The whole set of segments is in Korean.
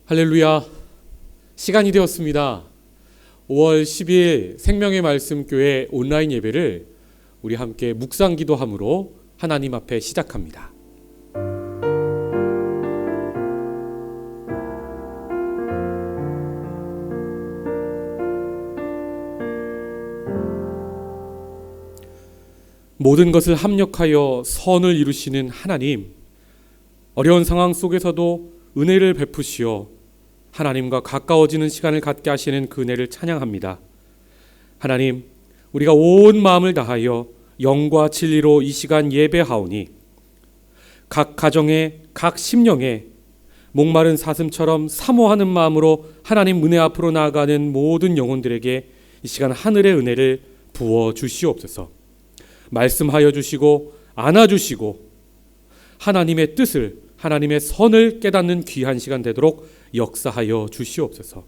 할렐루야. 시간이 되었습니다. 5월 10일 생명의 말씀 교회 온라인 예배를 우리 함께 묵상 기도함으로 하나님 앞에 시작합니다. 모든 것을 합력하여 선을 이루시는 하나님, 어려운 상황 속에서도 은혜를 베푸시어 하나님과 가까워지는 시간을 갖게 하시는 그 은혜를 찬양합니다. 하나님, 우리가 온 마음을 다하여 영과 진리로 이 시간 예배하오니 각 가정에 각 심령에 목마른 사슴처럼 사모하는 마음으로 하나님 은혜 앞으로 나아가는 모든 영혼들에게 이 시간 하늘의 은혜를 부어 주시옵소서. 말씀하여 주시고 안아주시고 하나님의 뜻을, 하나님의 선을 깨닫는 귀한 시간 되도록 역사하여 주시옵소서.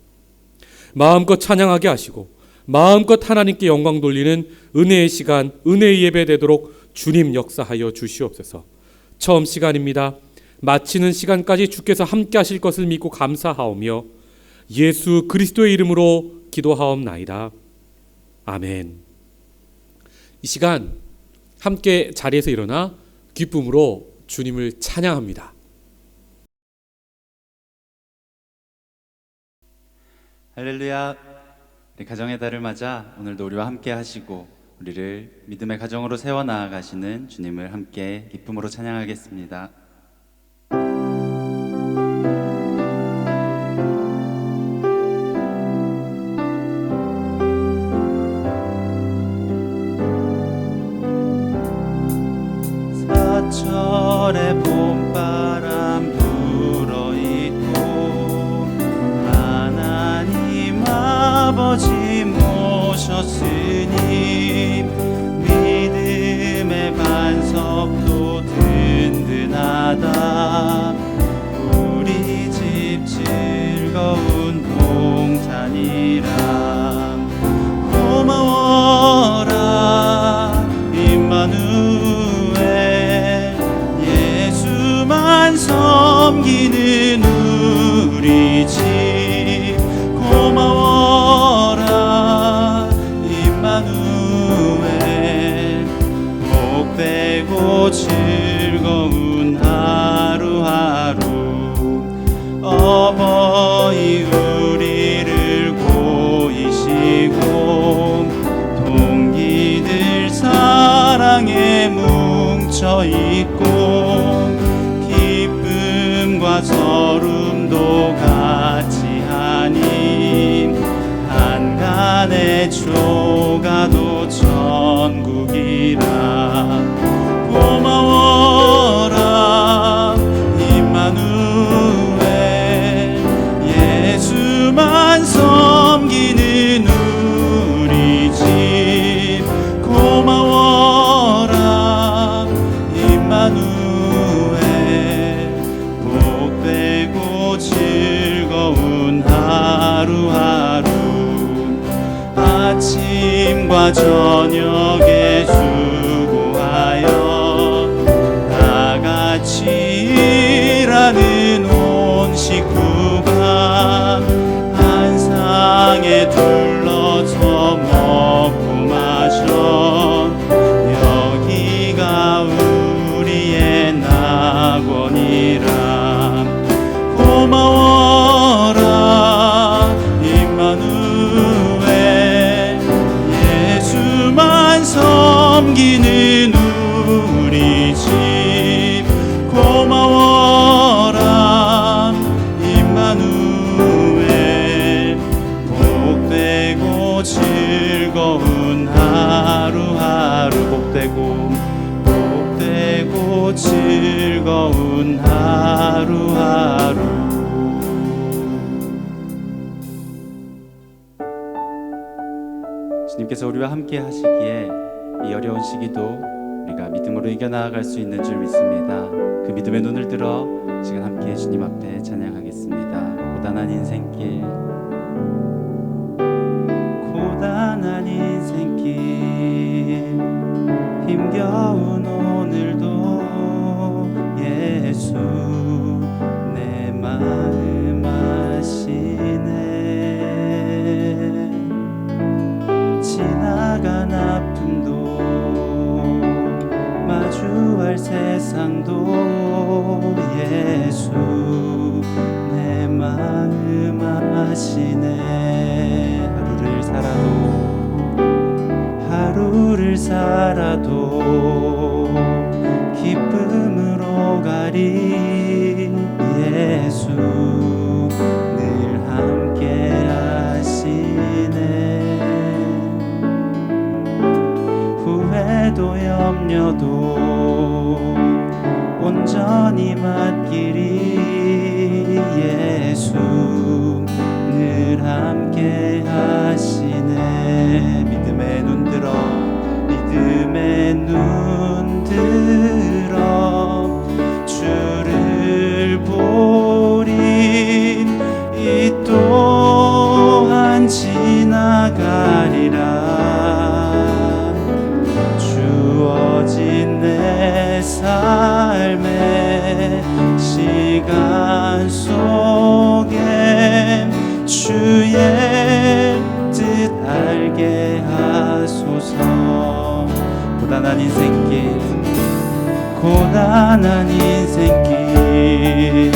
마음껏 찬양하게 하시고 마음껏 하나님께 영광 돌리는 은혜의 시간, 은혜의 예배 되도록 주님 역사하여 주시옵소서. 처음 시간입니다. 마치는 시간까지 주께서 함께 하실 것을 믿고 감사하오며 예수 그리스도의 이름으로 기도하옵나이다. 아멘. 이 시간 함께 자리에서 일어나 기쁨으로 주님을 찬양합니다. 할렐루야. 우리 가정의 달을 맞아 오늘도 우리와 함께 하시고 우리를 믿음의 가정으로 세워나가시는 주님을 함께 기쁨으로 찬양하겠습니다. 사철의 봄바람 불어있고 하나님 아버지 모셨으니 믿음의 반석도 든든하다. 우리 집 즐거운 동산이라. 고마워라 임마누엘, 예수만 섬기는 우리 집. 고마워라 임마누엘, 복되고 즐거운 하루하루. 어버이 우리를 보이시고 동기들 사랑에 뭉쳐있고 기쁨과 서름도 같이 하니 한간의 조가도 천국이라. 고마워라 임마누엘, 예수만 섬기는 우리 집. 고마워라 임마누엘, 복되고 즐거운 하루하루. 아침과 저녁에 수고하여 다같이 일하는 온 식구가 한 상에 둘러서 먹고 마셔. 여기가 우리의 낙원이라. 고마워라 임마누엘, 예수만 섬기는 우리 집. 고마워라 임마누엘, 복되고 즐거운 하루하루. 복되고 즐거운 하루하루. 주님께서 우리와 함께 하시기에 이 어려운 시기도 우리가 믿음으로 이겨나갈 수 있는 줄 믿습니다. 그 믿음의 눈을 들어 지금 함께 주님 앞에 찬양하겠습니다. 고단한 인생길, 고단한 인생길, 힘겨운 오늘도 예수 내 마음 안에 하시네. 하루를 살아도 기쁨으로 가리. 예수 늘 함께 하시네. 후회도 염려도 온전히 맡기리. 예수 늘 함께 하시네. 믿음의 눈 들어 주를 보리. 이 또한 지나가리라. 주어진 내 삶의 시간 속에 주의 뜻 알게 하소서. 고단한 인생길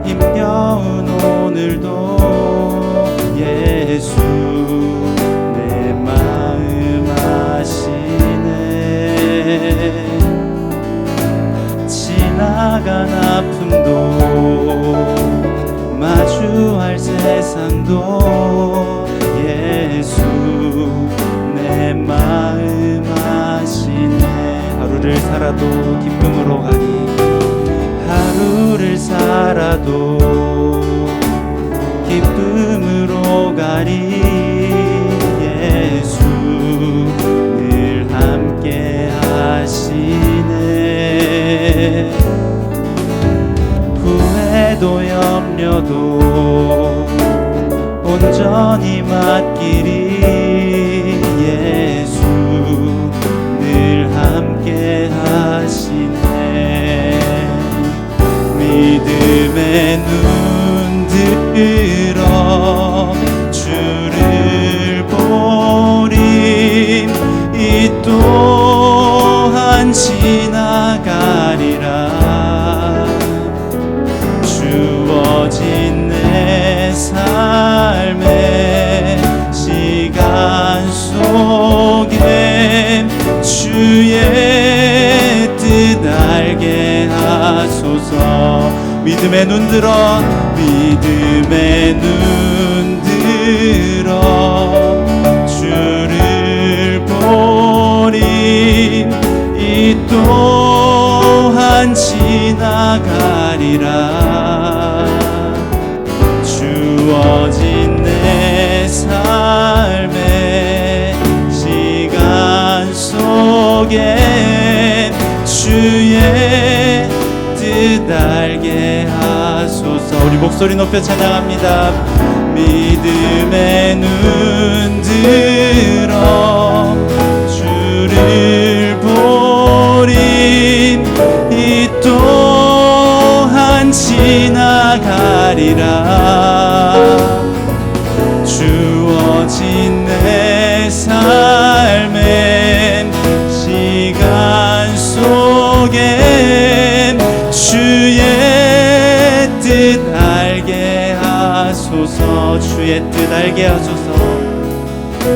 힘겨운 오늘도 예수 내 마음 아시네. 지나간 아픔도 마주할 세상도 예수 내 마음 아시네. 하루를 살아도 기쁨으로 가리. 하루를 살아도 기쁨으로 가리. 예수 늘 함께 하시네. 후회도 염려도 온전히 맡기리. 예수 늘 함께 하시네. 믿음의 눈 들어 주를 보리. 이 또한 지나가리라. 주어진 내 삶의 시간 속에 주의 뜻 알게 하소서. 믿음의 눈 들어 주를 보리. 이 또한 지나가리라. 주어진 내 삶의 시간 속에 주의 뜻 알게 하소서. 우리 목소리 높여 찬양합니다. 믿음의 눈 들어 주를 보리. 이 또한 지나가리라. 주어진 내 삶의 시간 속에 주의 뜻 알게 하소서. 주의 뜻 알게 하소서.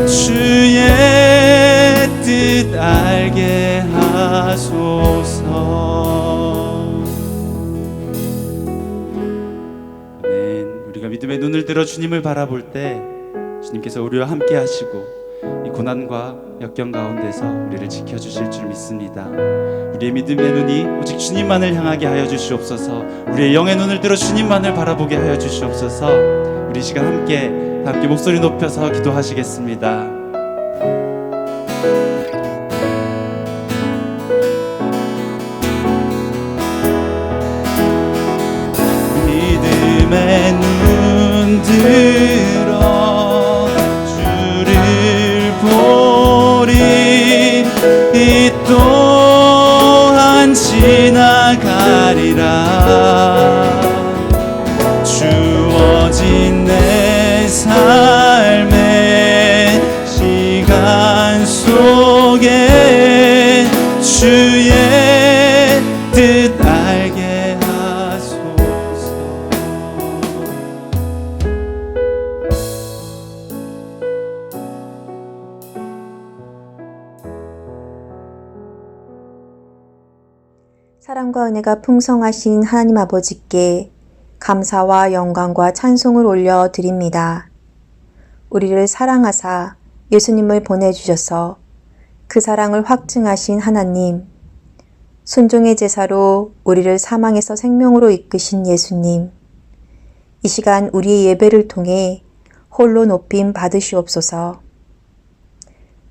주의 뜻 알게 하소서. 아멘. 우리가 믿음의 눈을 들어 주님을 바라볼 때 주님께서 우리와 함께 하시고 이 고난과 역경 가운데서 우리를 지켜주실 줄 믿습니다. 우리의 믿음의 눈이 오직 주님만을 향하게 하여 주시옵소서. 우리의 영의 눈을 들어 주님만을 바라보게 하여 주시옵소서. 우리 시간 함께 목소리 높여서 기도하시겠습니다. 믿음의 눈 들어 주를 보리. 이 또한 지나가리라. 주어진 내 삶의 시간 속에 주의 뜻 알게 하소서. 사랑과 은혜가 풍성하신 하나님 아버지께 감사와 영광과 찬송을 올려드립니다. 우리를 사랑하사 예수님을 보내주셔서 그 사랑을 확증하신 하나님, 순종의 제사로 우리를 사망에서 생명으로 이끄신 예수님, 이 시간 우리의 예배를 통해 홀로 높임 받으시옵소서.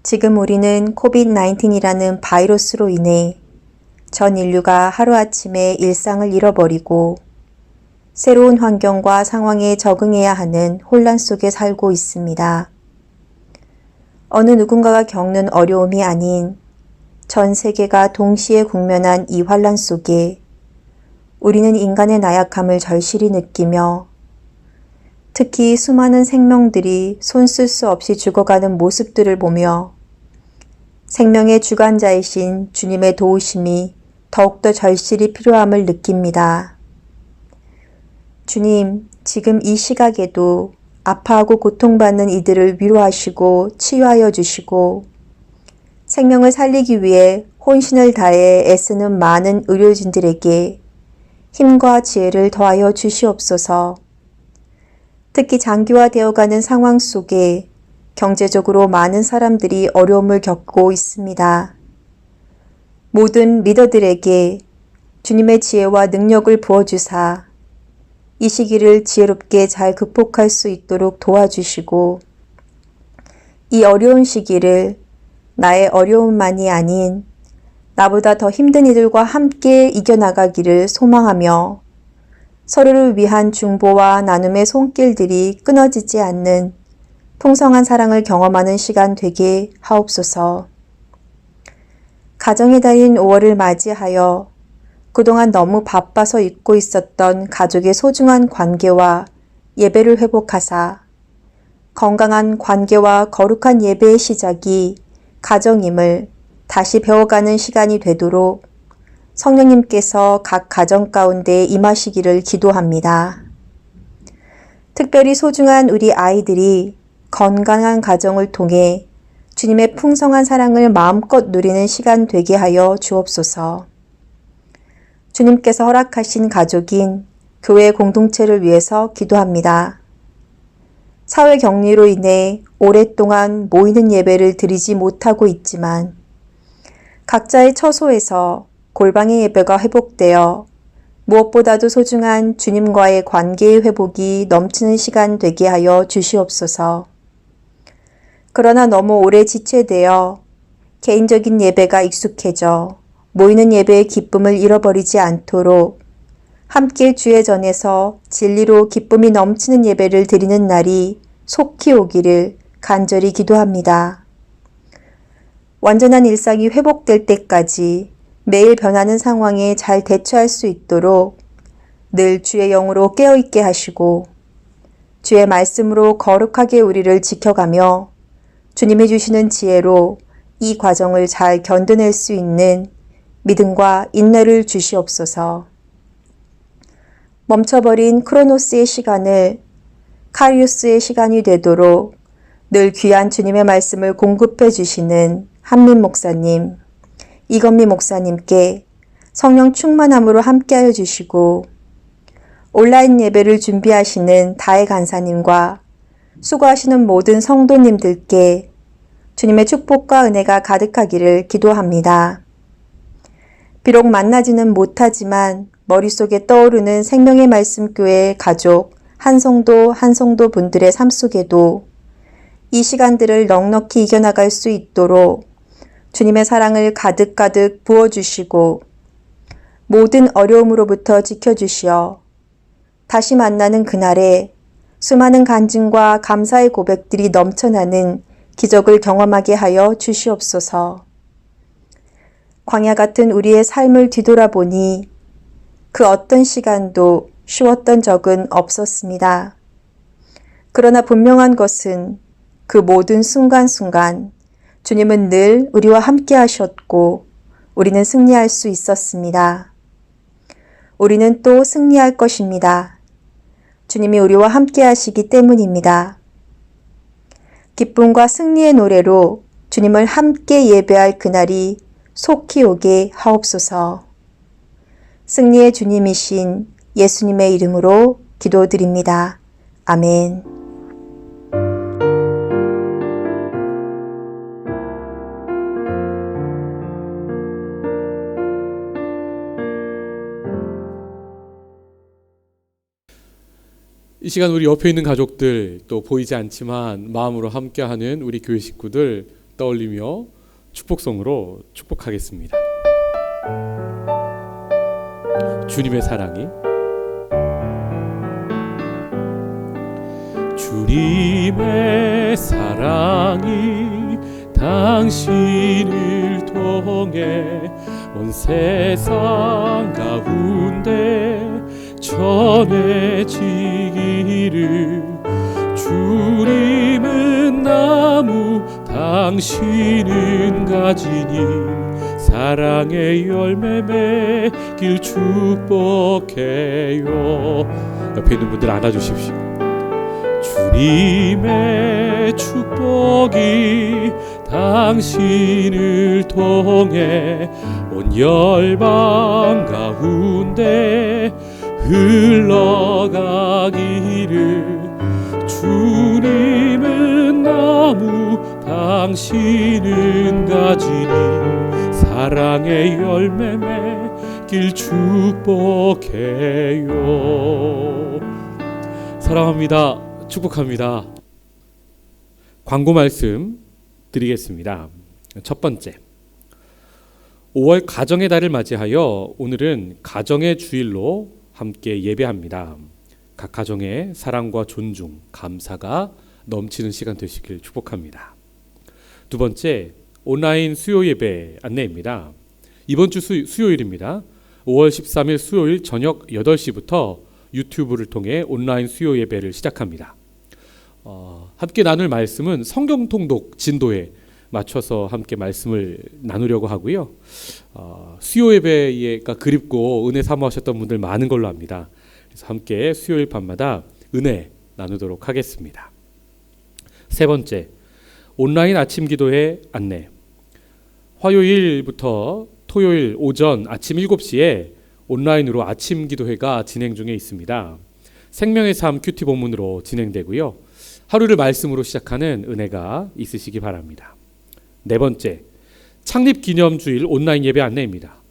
지금 우리는 코비드-19이라는 바이러스로 인해 전 인류가 하루아침에 일상을 잃어버리고 새로운 환경과 상황에 적응해야 하는 혼란 속에 살고 있습니다. 어느 누군가가 겪는 어려움이 아닌 전 세계가 동시에 국면한 이 환란 속에 우리는 인간의 나약함을 절실히 느끼며 특히 수많은 생명들이 손 쓸 수 없이 죽어가는 모습들을 보며 생명의 주관자이신 주님의 도우심이 더욱더 절실히 필요함을 느낍니다. 주님, 지금 이 시각에도 아파하고 고통받는 이들을 위로하시고 치유하여 주시고 생명을 살리기 위해 혼신을 다해 애쓰는 많은 의료진들에게 힘과 지혜를 더하여 주시옵소서. 특히 장기화되어가는 상황 속에 경제적으로 많은 사람들이 어려움을 겪고 있습니다. 모든 리더들에게 주님의 지혜와 능력을 부어주사 이 시기를 지혜롭게 잘 극복할 수 있도록 도와주시고 이 어려운 시기를 나의 어려움만이 아닌 나보다 더 힘든 이들과 함께 이겨나가기를 소망하며 서로를 위한 중보와 나눔의 손길들이 끊어지지 않는 풍성한 사랑을 경험하는 시간 되게 하옵소서. 가정의 달인 5월을 맞이하여 그동안 너무 바빠서 잊고 있었던 가족의 소중한 관계와 예배를 회복하사 건강한 관계와 거룩한 예배의 시작이 가정임을 다시 배워가는 시간이 되도록 성령님께서 각 가정 가운데 임하시기를 기도합니다. 특별히 소중한 우리 아이들이 건강한 가정을 통해 주님의 풍성한 사랑을 마음껏 누리는 시간 되게 하여 주옵소서. 주님께서 허락하신 가족인 교회 공동체를 위해서 기도합니다. 사회 격리로 인해 오랫동안 모이는 예배를 드리지 못하고 있지만 각자의 처소에서 골방의 예배가 회복되어 무엇보다도 소중한 주님과의 관계의 회복이 넘치는 시간 되게 하여 주시옵소서. 그러나 너무 오래 지체되어 개인적인 예배가 익숙해져 모이는 예배의 기쁨을 잃어버리지 않도록 함께 주의 전에서 진리로 기쁨이 넘치는 예배를 드리는 날이 속히 오기를 간절히 기도합니다. 완전한 일상이 회복될 때까지 매일 변하는 상황에 잘 대처할 수 있도록 늘 주의 영으로 깨어있게 하시고 주의 말씀으로 거룩하게 우리를 지켜가며 주님이 주시는 지혜로 이 과정을 잘 견뎌낼 수 있는 믿음과 인내를 주시옵소서. 멈춰버린 크로노스의 시간을 카리우스의 시간이 되도록 늘 귀한 주님의 말씀을 공급해 주시는 한민 목사님, 이건미 목사님께 성령 충만함으로 함께하여 주시고 온라인 예배를 준비하시는 다혜 간사님과 수고하시는 모든 성도님들께 주님의 축복과 은혜가 가득하기를 기도합니다. 비록 만나지는 못하지만 머릿속에 떠오르는 생명의 말씀 교회의 가족 한 성도 분들의 삶 속에도 이 시간들을 넉넉히 이겨나갈 수 있도록 주님의 사랑을 가득가득 부어주시고 모든 어려움으로부터 지켜주시어 다시 만나는 그날에 수많은 간증과 감사의 고백들이 넘쳐나는 기적을 경험하게 하여 주시옵소서. 광야 같은 우리의 삶을 뒤돌아보니 그 어떤 시간도 쉬웠던 적은 없었습니다. 그러나 분명한 것은 그 모든 순간순간 주님은 늘 우리와 함께 하셨고 우리는 승리할 수 있었습니다. 우리는 또 승리할 것입니다. 주님이 우리와 함께 하시기 때문입니다. 기쁨과 승리의 노래로 주님을 함께 예배할 그날이 속히 오게 하옵소서. 승리의 주님이신 예수님의 이름으로 기도드립니다. 아멘. 이 시간 우리 옆에 있는 가족들, 또 보이지 않지만 마음으로 함께하는 우리 교회 식구들 떠올리며 축복송으로 축복하겠습니다. 주님의 사랑이, 주님의 사랑이 당신을 통해 온 세상 가운데 전해지기를. 주님은 나무 당신은 가지니 사랑의 열매 맺길 축복해요. 옆에 있는 분들 안아주십시오. 주님의 축복이 당신을 통해 온 열방 가운데 흘러가기를. 주님은 나무 당신은 가지니 사랑의 열매 맺길 축복해요. 사랑합니다. 축복합니다. 광고 말씀 드리겠습니다. 첫 번째, 5월 가정의 달을 맞이하여 오늘은 가정의 주일로 함께 예배합니다. 각 가정의 사랑과 존중, 감사가 넘치는 시간 되시길 축복합니다. 두 번째, 온라인 수요 예배 안내입니다. 이번 주 수요일입니다. 5월 13일 수요일 저녁 8시부터 유튜브를 통해 온라인 수요 예배를 시작합니다. 함께 나눌 말씀은 성경 통독 진도에 맞춰서 함께 말씀을 나누려고 하고요. 수요 예배가 그립고 은혜 사모하셨던 분들 많은 걸로 압니다. 그래서 함께 수요일 밤마다 은혜 나누도록 하겠습니다. 세 번째, 온라인 아침 기도회 안내. 화요일부터 토요일 오전 아침 7시에 온라인으로 아침 기도회가 진행 중에 있습니다. 생명의 삶 큐티 본문으로 진행되고요. 하루를 말씀으로 시작하는 은혜가 있으시기 바랍니다. 네 번째, 창립 기념주일 온라인 예배 안내입니다.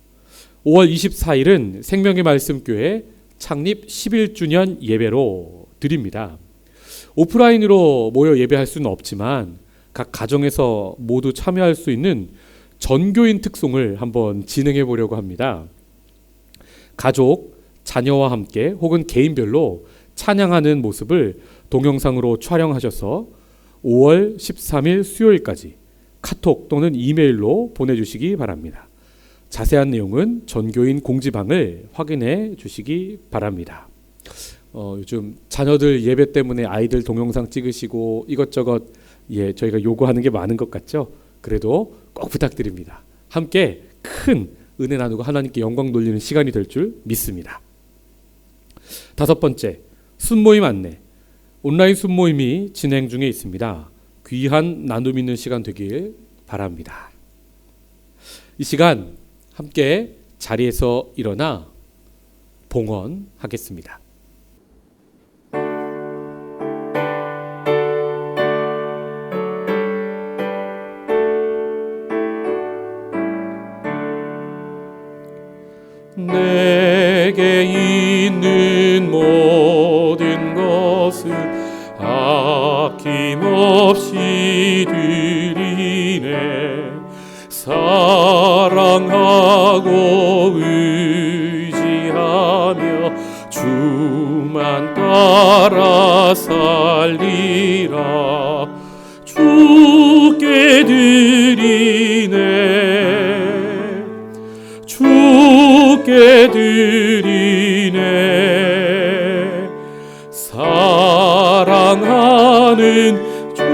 5월 24일은 생명의 말씀교회 창립 11주년 예배로 드립니다. 오프라인으로 모여 예배할 수는 없지만 각 가정에서 모두 참여할 수 있는 전교인 특송을 한번 진행해 보려고 합니다. 가족, 자녀와 함께 혹은 개인별로 찬양하는 모습을 동영상으로 촬영하셔서 5월 13일 수요일까지 카톡 또는 이메일로 보내주시기 바랍니다. 자세한 내용은 전교인 공지방을 확인해 주시기 바랍니다. 요즘 자녀들 예배 때문에 아이들 동영상 찍으시고 이것저것 저희가 요구하는 게 많은 것 같죠? 그래도 꼭 부탁드립니다. 함께 큰 은혜 나누고 하나님께 영광 돌리는 시간이 될 줄 믿습니다. 다섯 번째, 순모임 안내. 온라인 순모임이 진행 중에 있습니다. 귀한 나눔 있는 시간 되길 바랍니다. 이 시간 함께 자리에서 일어나 봉헌하겠습니다. 내게 있는 모든 것을 아낌없이 드리네. 사랑하고 의지하며 주만 따라 살리라. 주께 드리네. 주께 드리네. 사랑하는 주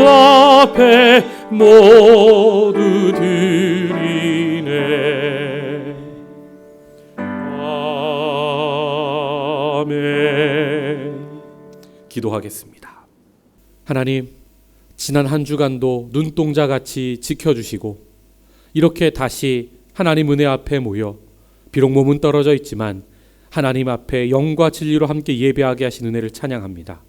앞에 모두 드리네. 아멘. 기도하겠습니다. 하나님, 지난 한 주간도 눈동자같이 지켜주시고 이렇게 다시 하나님 은혜 앞에 모여 비록 몸은 떨어져 있지만 하나님 앞에 영과 진리로 함께 예배하게 하신 은혜를 찬양합니다.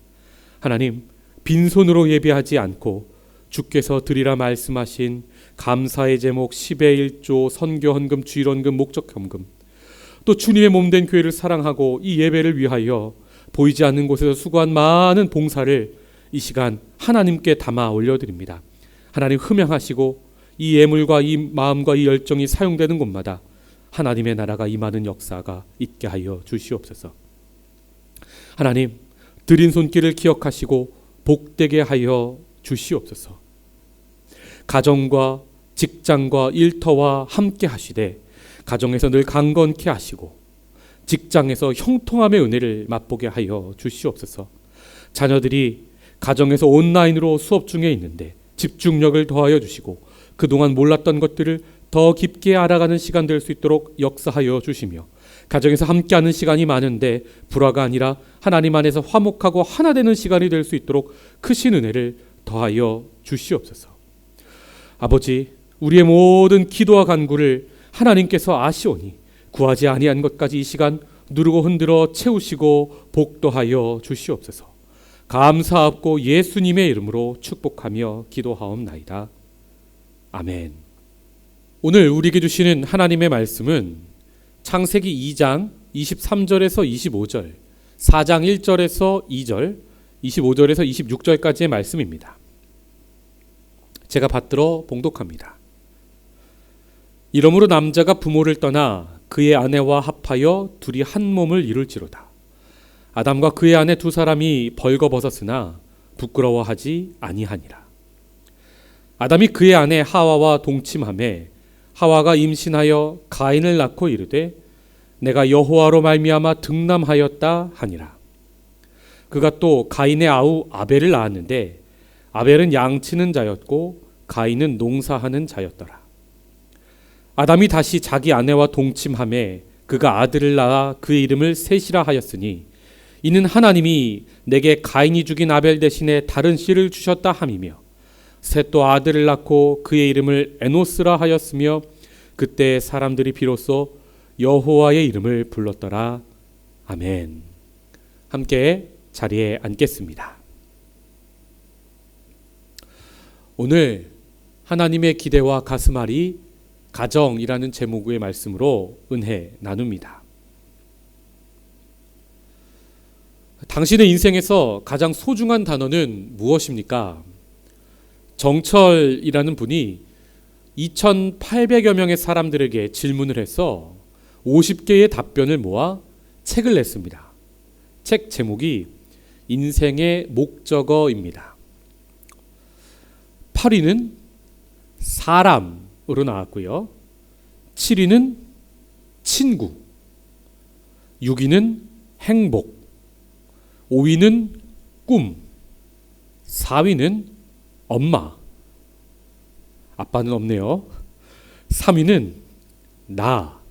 하나님, 빈손으로 예배하지 않고 주께서 드리라 말씀하신 감사의 제목 10의 1조 선교 헌금, 주일 헌금, 목적 헌금, 또 주님의 몸된 교회를 사랑하고 이 예배를 위하여 보이지 않는 곳에서 수고한 많은 봉사를 이 시간 하나님께 담아 올려드립니다. 하나님, 흠양하시고 이 예물과 이 마음과 이 열정이 사용되는 곳마다 하나님의 나라가 임하는 역사가 있게 하여 주시옵소서. 하나님, 드린 손길을 기억하시고 복되게 하여 주시옵소서. 가정과 직장과 일터와 함께 하시되 가정에서 늘 강건케 하시고 직장에서 형통함의 은혜를 맛보게 하여 주시옵소서. 자녀들이 가정에서 온라인으로 수업 중에 있는데 집중력을 더하여 주시고 그동안 몰랐던 것들을 더 깊게 알아가는 시간 될 수 있도록 역사하여 주시며, 가정에서 함께하는 시간이 많은데 불화가 아니라 하나님 안에서 화목하고 하나 되는 시간이 될 수 있도록 크신 은혜를 더하여 주시옵소서. 아버지, 우리의 모든 기도와 간구를 하나님께서 아시오니 구하지 아니한 것까지 이 시간 누르고 흔들어 채우시고 복도하여 주시옵소서. 감사하고 예수님의 이름으로 축복하며 기도하옵나이다. 아멘. 오늘 우리에게 주시는 하나님의 말씀은 창세기 2장 23절에서 25절, 4장 1절에서 2절, 25절에서 26절까지의 말씀입니다. 제가 받들어 봉독합니다. 이러므로 남자가 부모를 떠나 그의 아내와 합하여 둘이 한 몸을 이룰지로다. 아담과 그의 아내 두 사람이 벌거벗었으나 부끄러워하지 아니하니라. 아담이 그의 아내 하와와 동침하매 하와가 임신하여 가인을 낳고 이르되 내가 여호와로 말미암아 득남하였다 하니라. 그가 또 가인의 아우 아벨을 낳았는데 아벨은 양치는 자였고 가인은 농사하는 자였더라. 아담이 다시 자기 아내와 동침하매 그가 아들을 낳아 그의 이름을 셋이라 하였으니 이는 하나님이 내게 가인이 죽인 아벨 대신에 다른 씨를 주셨다 함이며, 셋 또 아들을 낳고 그의 이름을 에노스라 하였으며 그때 사람들이 비로소 여호와의 이름을 불렀더라. 아멘. 함께 자리에 앉겠습니다. 오늘 하나님의 기대와 가슴앓이 가정이라는 제목의 말씀으로 은혜 나눕니다. 당신의 인생에서 가장 소중한 단어는 무엇입니까? 정철이라는 분이 2,800여 명의 사람들에게 질문을 해서 50개의 답변을 모아 책을 냈습니다. 책 제목이 인생의 목적어입니다. 8위는 사람으로 나왔고요. 7위는 친구, 6위는 행복, 5위는 꿈, 4위는 엄마, 아빠는 없네요. 3위는 나,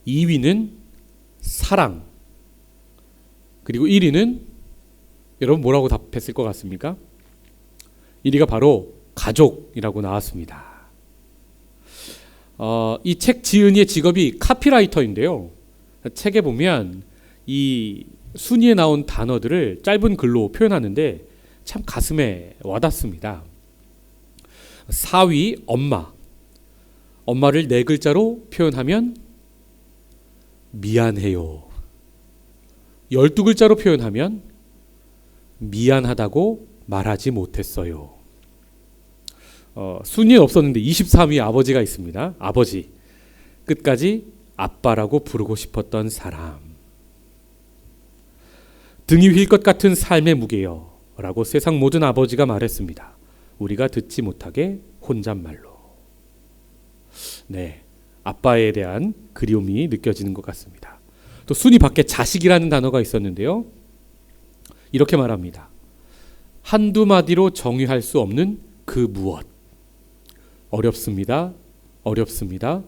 2위는 사랑, 그리고 1위는 여러분 뭐라고 답했을 것 같습니까? 1위가 바로 가족이라고 나왔습니다. 이 책 지은이의 직업이 카피라이터인데요. 책에 보면 이 순위에 나온 단어들을 짧은 글로 표현하는데 참 가슴에 와닿습니다. 4위 엄마, 엄마를 4글자로 표현하면 미안해요. 12글자로 표현하면 미안하다고 말하지 못했어요. 순위에 없었는데 23위 아버지가 있습니다. 아버지, 끝까지 아빠라고 부르고 싶었던 사람. 등이 휠 것 같은 삶의 무게여 라고 세상 모든 아버지가 말했습니다. 우리가 듣지 못하게 혼잣말로. 네, 아빠에 대한 그리움이 느껴지는 것 같습니다. 또 순위 밖에 자식이라는 단어가 있었는데요. 이렇게 말합니다. 한두 마디로 정의할 수 없는 그 무엇. 어렵습니다. 어렵습니다.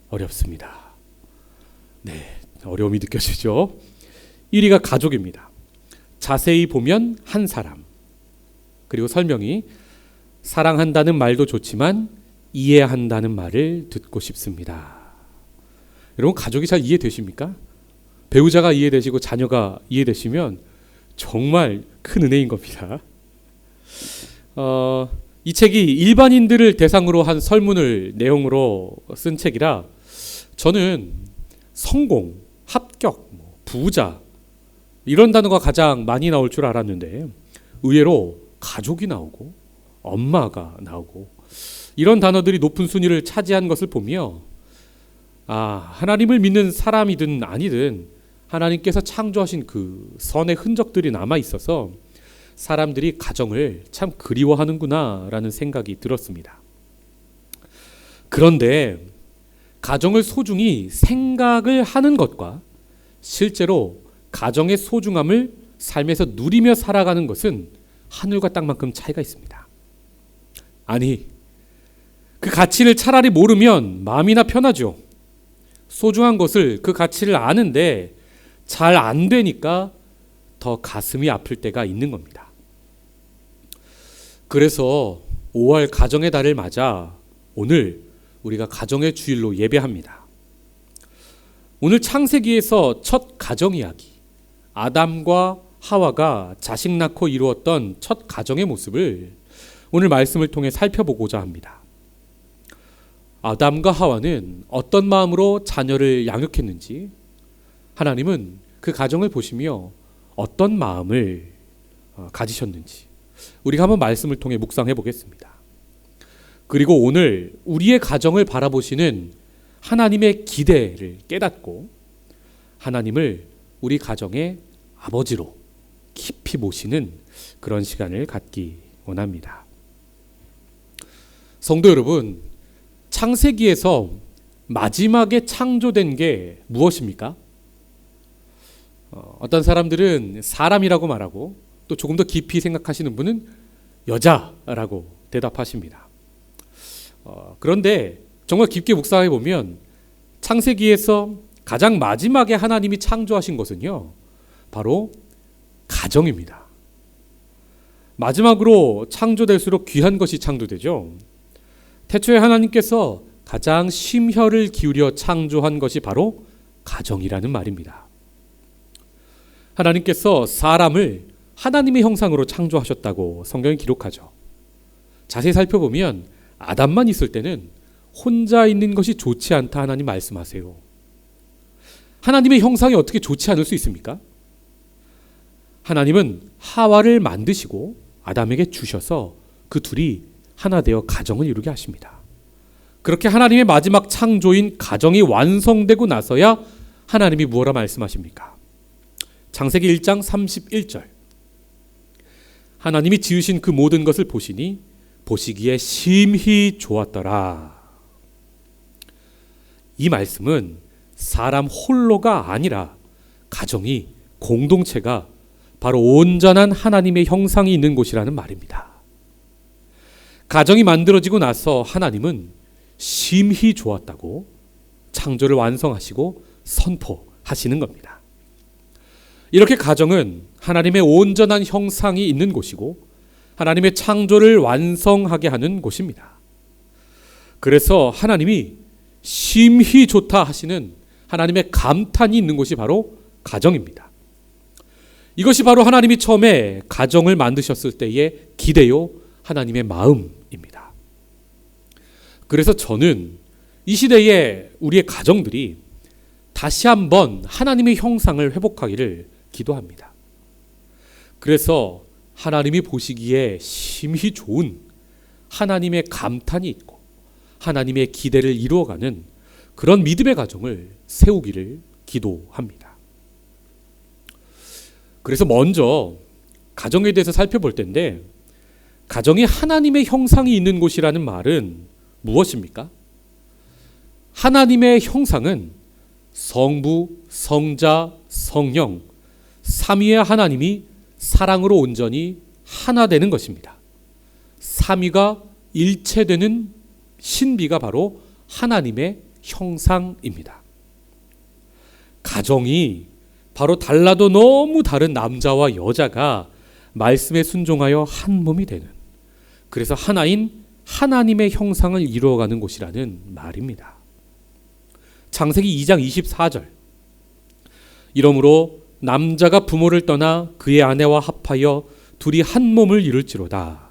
어렵습니다. 네, 어려움이 느껴지죠. 1위가 가족입니다. 자세히 보면 한 사람. 그리고 설명이 사랑한다는 말도 좋지만 이해한다는 말을 듣고 싶습니다. 여러분 가족이 잘 이해되십니까? 배우자가 이해되시고 자녀가 이해되시면 정말 큰 은혜인 겁니다. 이 책이 일반인들을 대상으로 한 설문을 내용으로 쓴 책이라 저는 성공, 합격, 부자 이런 단어가 가장 많이 나올 줄 알았는데 의외로 가족이 나오고 엄마가 나오고 이런 단어들이 높은 순위를 차지한 것을 보며 하나님을 믿는 사람이든 아니든 하나님께서 창조하신 그 선의 흔적들이 남아 있어서 사람들이 가정을 참 그리워하는구나 라는 생각이 들었습니다. 그런데 가정을 소중히 생각을 하는 것과 실제로 가정의 소중함을 삶에서 누리며 살아가는 것은 하늘과 땅만큼 차이가 있습니다. 아니, 그 가치를 차라리 모르면 마음이나 편하죠. 소중한 것을 그 가치를 아는데 잘 안 되니까 더 가슴이 아플 때가 있는 겁니다. 그래서 5월 가정의 달을 맞아 오늘 우리가 가정의 주일로 예배합니다. 오늘 창세기에서 첫 가정 이야기, 아담과 하와가 자식 낳고 이루었던 첫 가정의 모습을 오늘 말씀을 통해 살펴보고자 합니다. 아담과 하와는 어떤 마음으로 자녀를 양육했는지 하나님은 그 가정을 보시며 어떤 마음을 가지셨는지 우리가 한번 말씀을 통해 묵상해 보겠습니다. 그리고 오늘 우리의 가정을 바라보시는 하나님의 기대를 깨닫고 하나님을 우리 가정의 아버지로 깊이 모시는 그런 시간을 갖기 원합니다. 성도 여러분, 창세기에서 마지막에 창조된 게 무엇입니까? 어떤 사람들은 사람이라고 말하고 또 조금 더 깊이 생각하시는 분은 여자라고 대답하십니다. 그런데 정말 깊게 묵상해 보면 창세기에서 가장 마지막에 하나님이 창조하신 것은요, 바로 가정입니다. 마지막으로 창조될수록 귀한 것이 창조되죠. 태초에 하나님께서 가장 심혈을 기울여 창조한 것이 바로 가정이라는 말입니다. 하나님께서 사람을 하나님의 형상으로 창조하셨다고 성경이 기록하죠. 자세히 살펴보면 아담만 있을 때는 혼자 있는 것이 좋지 않다 하나님 말씀하세요. 하나님의 형상이 어떻게 좋지 않을 수 있습니까? 하나님은 하와를 만드시고 아담에게 주셔서 그 둘이 하나 되어 가정을 이루게 하십니다. 그렇게 하나님의 마지막 창조인 가정이 완성되고 나서야 하나님이 무엇라 말씀하십니까? 창세기 1장 31절. 하나님이 지으신 그 모든 것을 보시니 보시기에 심히 좋았더라. 이 말씀은 사람 홀로가 아니라 가정이, 공동체가 바로 온전한 하나님의 형상이 있는 곳이라는 말입니다. 가정이 만들어지고 나서 하나님은 심히 좋았다고 창조를 완성하시고 선포하시는 겁니다. 이렇게 가정은 하나님의 온전한 형상이 있는 곳이고 하나님의 창조를 완성하게 하는 곳입니다. 그래서 하나님이 심히 좋다 하시는 하나님의 감탄이 있는 곳이 바로 가정입니다. 이것이 바로 하나님이 처음에 가정을 만드셨을 때의 기대요, 하나님의 마음입니다. 그래서 저는 이 시대에 우리의 가정들이 다시 한번 하나님의 형상을 회복하기를 기도합니다. 그래서 하나님이 보시기에 심히 좋은 하나님의 감탄이 있고 하나님의 기대를 이루어가는 그런 믿음의 가정을 세우기를 기도합니다. 그래서 먼저 가정에 대해서 살펴볼 텐데, 가정이 하나님의 형상이 있는 곳이라는 말은 무엇입니까? 하나님의 형상은 성부, 성자, 성령, 삼위의 하나님이 사랑으로 온전히 하나 되는 것입니다. 삼위가 일체되는 신비가 바로 하나님의 형상입니다. 가정이 바로 달라도 너무 다른 남자와 여자가 말씀에 순종하여 한 몸이 되는, 그래서 하나인 하나님의 형상을 이루어가는 곳이라는 말입니다. 창세기 2장 24절. 이러므로 남자가 부모를 떠나 그의 아내와 합하여 둘이 한 몸을 이룰지로다.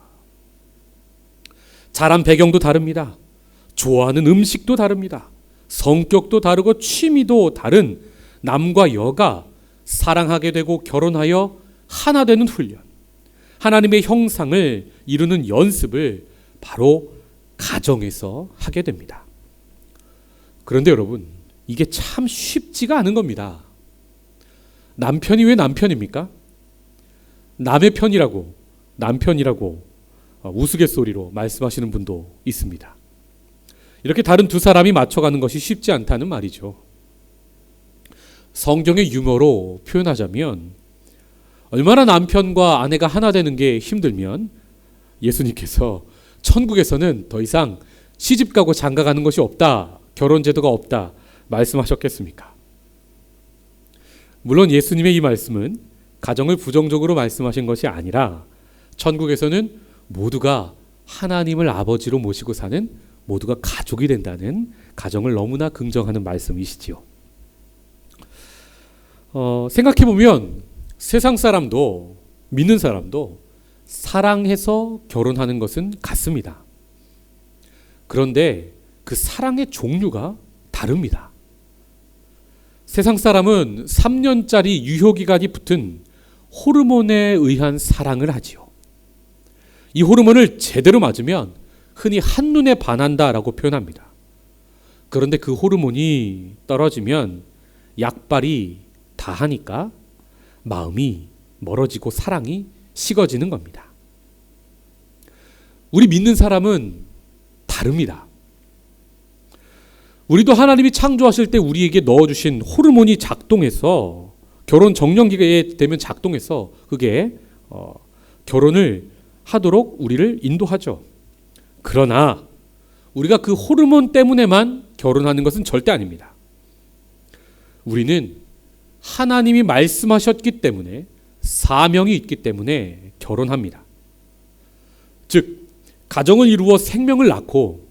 자란 배경도 다릅니다. 좋아하는 음식도 다릅니다. 성격도 다르고 취미도 다른 남과 여가 사랑하게 되고 결혼하여 하나 되는 훈련, 하나님의 형상을 이루는 연습을 바로 가정에서 하게 됩니다. 그런데 여러분, 이게 참 쉽지가 않은 겁니다. 남편이 왜 남편입니까? 남의 편이라고, 남편이라고 우스갯소리로 말씀하시는 분도 있습니다. 이렇게 다른 두 사람이 맞춰가는 것이 쉽지 않다는 말이죠. 성경의 유머로 표현하자면 얼마나 남편과 아내가 하나 되는 게 힘들면 예수님께서 천국에서는 더 이상 시집가고 장가가는 것이 없다, 결혼제도가 없다 말씀하셨겠습니까? 물론 예수님의 이 말씀은 가정을 부정적으로 말씀하신 것이 아니라 천국에서는 모두가 하나님을 아버지로 모시고 사는, 모두가 가족이 된다는, 가정을 너무나 긍정하는 말씀이시지요. 생각해보면 세상 사람도 믿는 사람도 사랑해서 결혼하는 것은 같습니다. 그런데 그 사랑의 종류가 다릅니다. 세상 사람은 3년짜리 유효기간이 붙은 호르몬에 의한 사랑을 하지요. 이 호르몬을 제대로 맞으면 흔히 한눈에 반한다라고 표현합니다. 그런데 그 호르몬이 떨어지면 약발이 다하니까 마음이 멀어지고 사랑이 식어지는 겁니다. 우리 믿는 사람은 다릅니다. 우리도 하나님이 창조하실 때 우리에게 넣어주신 호르몬이 작동해서 결혼 정년기에 되면 작동해서 그게 결혼을 하도록 우리를 인도하죠. 그러나 우리가 그 호르몬 때문에만 결혼하는 것은 절대 아닙니다. 우리는 하나님이 말씀하셨기 때문에, 사명이 있기 때문에 결혼합니다. 즉 가정을 이루어 생명을 낳고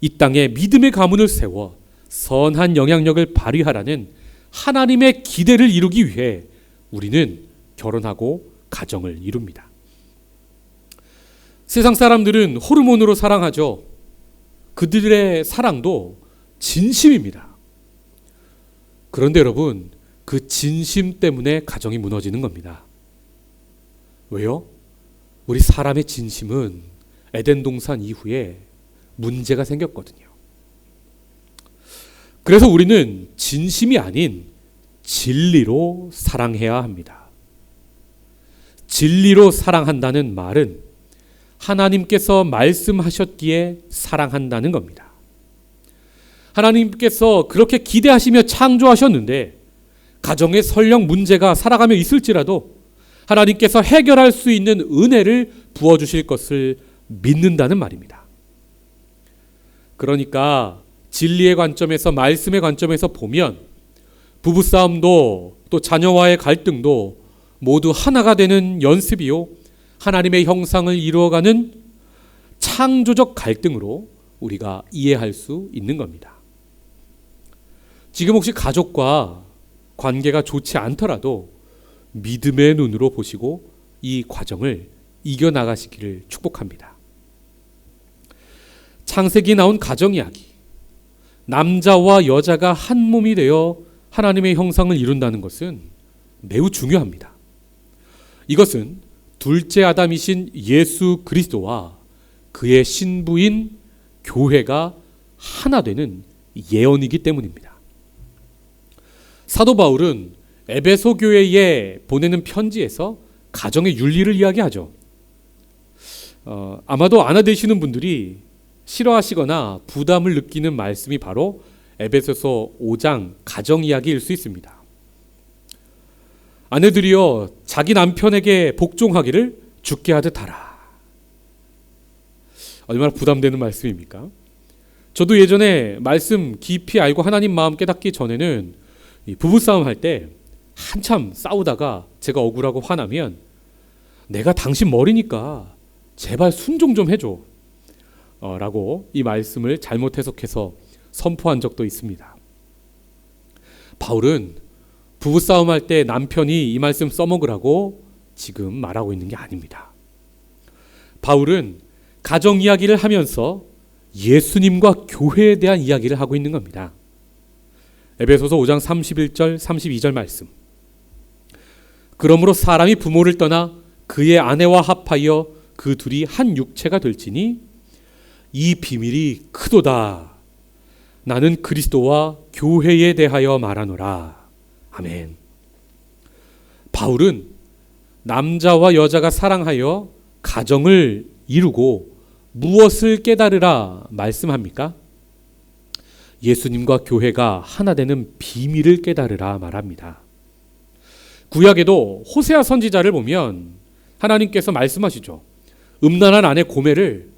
이 땅에 믿음의 가문을 세워 선한 영향력을 발휘하라는 하나님의 기대를 이루기 위해 우리는 결혼하고 가정을 이룹니다. 세상 사람들은 호르몬으로 사랑하죠. 그들의 사랑도 진심입니다. 그런데 여러분, 그 진심 때문에 가정이 무너지는 겁니다. 왜요? 우리 사람의 진심은 에덴 동산 이후에 문제가 생겼거든요. 그래서 우리는 진심이 아닌 진리로 사랑해야 합니다. 진리로 사랑한다는 말은 하나님께서 말씀하셨기에 사랑한다는 겁니다. 하나님께서 그렇게 기대하시며 창조하셨는데 가정에 설령 문제가 살아가며 있을지라도 하나님께서 해결할 수 있는 은혜를 부어주실 것을 믿는다는 말입니다. 그러니까 진리의 관점에서, 말씀의 관점에서 보면 부부싸움도 또 자녀와의 갈등도 모두 하나가 되는 연습이요, 하나님의 형상을 이루어가는 창조적 갈등으로 우리가 이해할 수 있는 겁니다. 지금 혹시 가족과 관계가 좋지 않더라도 믿음의 눈으로 보시고 이 과정을 이겨나가시기를 축복합니다. 창세기에 나온 가정 이야기, 남자와 여자가 한 몸이 되어 하나님의 형상을 이룬다는 것은 매우 중요합니다. 이것은 둘째 아담이신 예수 그리스도와 그의 신부인 교회가 하나 되는 예언이기 때문입니다. 사도 바울은 에베소 교회에 보내는 편지에서 가정의 윤리를 이야기하죠. 아마도 아내 되시는 분들이 싫어하시거나 부담을 느끼는 말씀이 바로 에베소서 5장 가정 이야기일 수 있습니다. 아내들이여 자기 남편에게 복종하기를 주께 하듯 하라. 얼마나 부담되는 말씀입니까? 저도 예전에 말씀 깊이 알고 하나님 마음 깨닫기 전에는 부부싸움 할 때 한참 싸우다가 제가 억울하고 화나면 내가 당신 머리니까 제발 순종 좀 해줘 라고 이 말씀을 잘못 해석해서 선포한 적도 있습니다. 바울은 부부싸움할 때 남편이 이 말씀 써먹으라고 지금 말하고 있는 게 아닙니다. 바울은 가정 이야기를 하면서 예수님과 교회에 대한 이야기를 하고 있는 겁니다. 에베소서 5장 31절 32절 말씀. 그러므로 사람이 부모를 떠나 그의 아내와 합하여 그 둘이 한 육체가 될지니 이 비밀이 크도다. 나는 그리스도와 교회에 대하여 말하노라. 아멘. 바울은 남자와 여자가 사랑하여 가정을 이루고 무엇을 깨달으라 말씀합니까? 예수님과 교회가 하나 되는 비밀을 깨달으라 말합니다. 구약에도 호세아 선지자를 보면 하나님께서 말씀하시죠. 음란한 아내 고멜을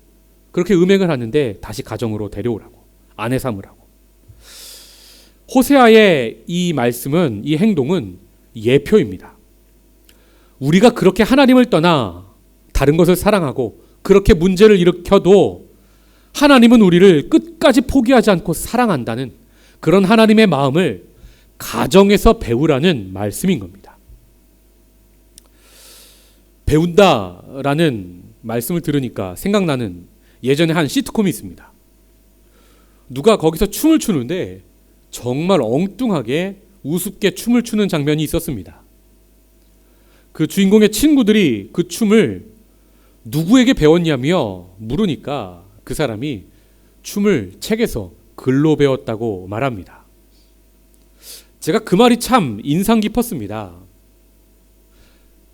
그렇게 음행을 하는데 다시 가정으로 데려오라고, 아내 삼으라고. 호세아의 이 말씀은, 이 행동은 예표입니다. 우리가 그렇게 하나님을 떠나 다른 것을 사랑하고 그렇게 문제를 일으켜도 하나님은 우리를 끝까지 포기하지 않고 사랑한다는 그런 하나님의 마음을 가정에서 배우라는 말씀인 겁니다. 배운다라는 말씀을 들으니까 생각나는 예전에 한 시트콤이 있습니다. 누가 거기서 춤을 추는데 정말 엉뚱하게 우습게 춤을 추는 장면이 있었습니다. 그 주인공의 친구들이 그 춤을 누구에게 배웠냐며 물으니까 그 사람이 춤을 책에서 글로 배웠다고 말합니다. 제가 그 말이 참 인상 깊었습니다.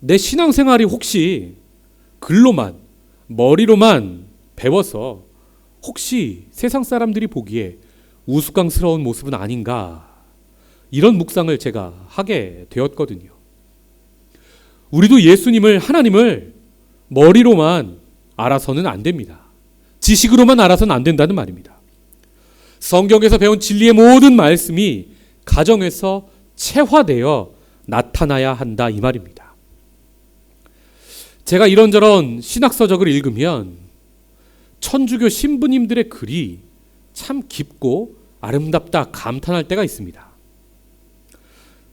내 신앙생활이 혹시 글로만, 머리로만 배워서 혹시 세상 사람들이 보기에 우스꽝스러운 모습은 아닌가, 이런 묵상을 제가 하게 되었거든요. 우리도 예수님을, 하나님을 머리로만 알아서는 안 됩니다. 지식으로만 알아서는 안 된다는 말입니다. 성경에서 배운 진리의 모든 말씀이 가정에서 체화되어 나타나야 한다, 이 말입니다. 제가 이런저런 신학서적을 읽으면 천주교 신부님들의 글이 참 깊고 아름답다 감탄할 때가 있습니다.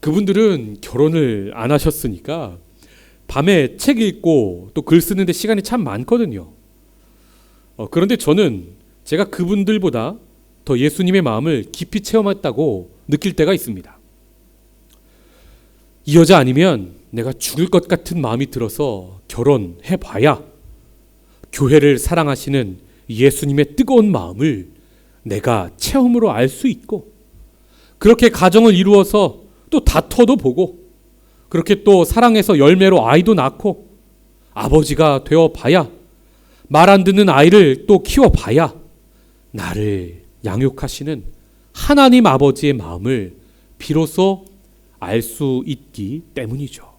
그분들은 결혼을 안 하셨으니까 밤에 책 읽고 또 글 쓰는데 시간이 참 많거든요. 그런데 저는 제가 그분들보다 더 예수님의 마음을 깊이 체험했다고 느낄 때가 있습니다. 이 여자 아니면 내가 죽을 것 같은 마음이 들어서 결혼해봐야 교회를 사랑하시는 예수님의 뜨거운 마음을 내가 체험으로 알 수 있고, 그렇게 가정을 이루어서 또 다퉈도 보고, 그렇게 또 사랑해서 열매로 아이도 낳고 아버지가 되어봐야, 말 안 듣는 아이를 또 키워봐야 나를 양육하시는 하나님 아버지의 마음을 비로소 알 수 있기 때문이죠.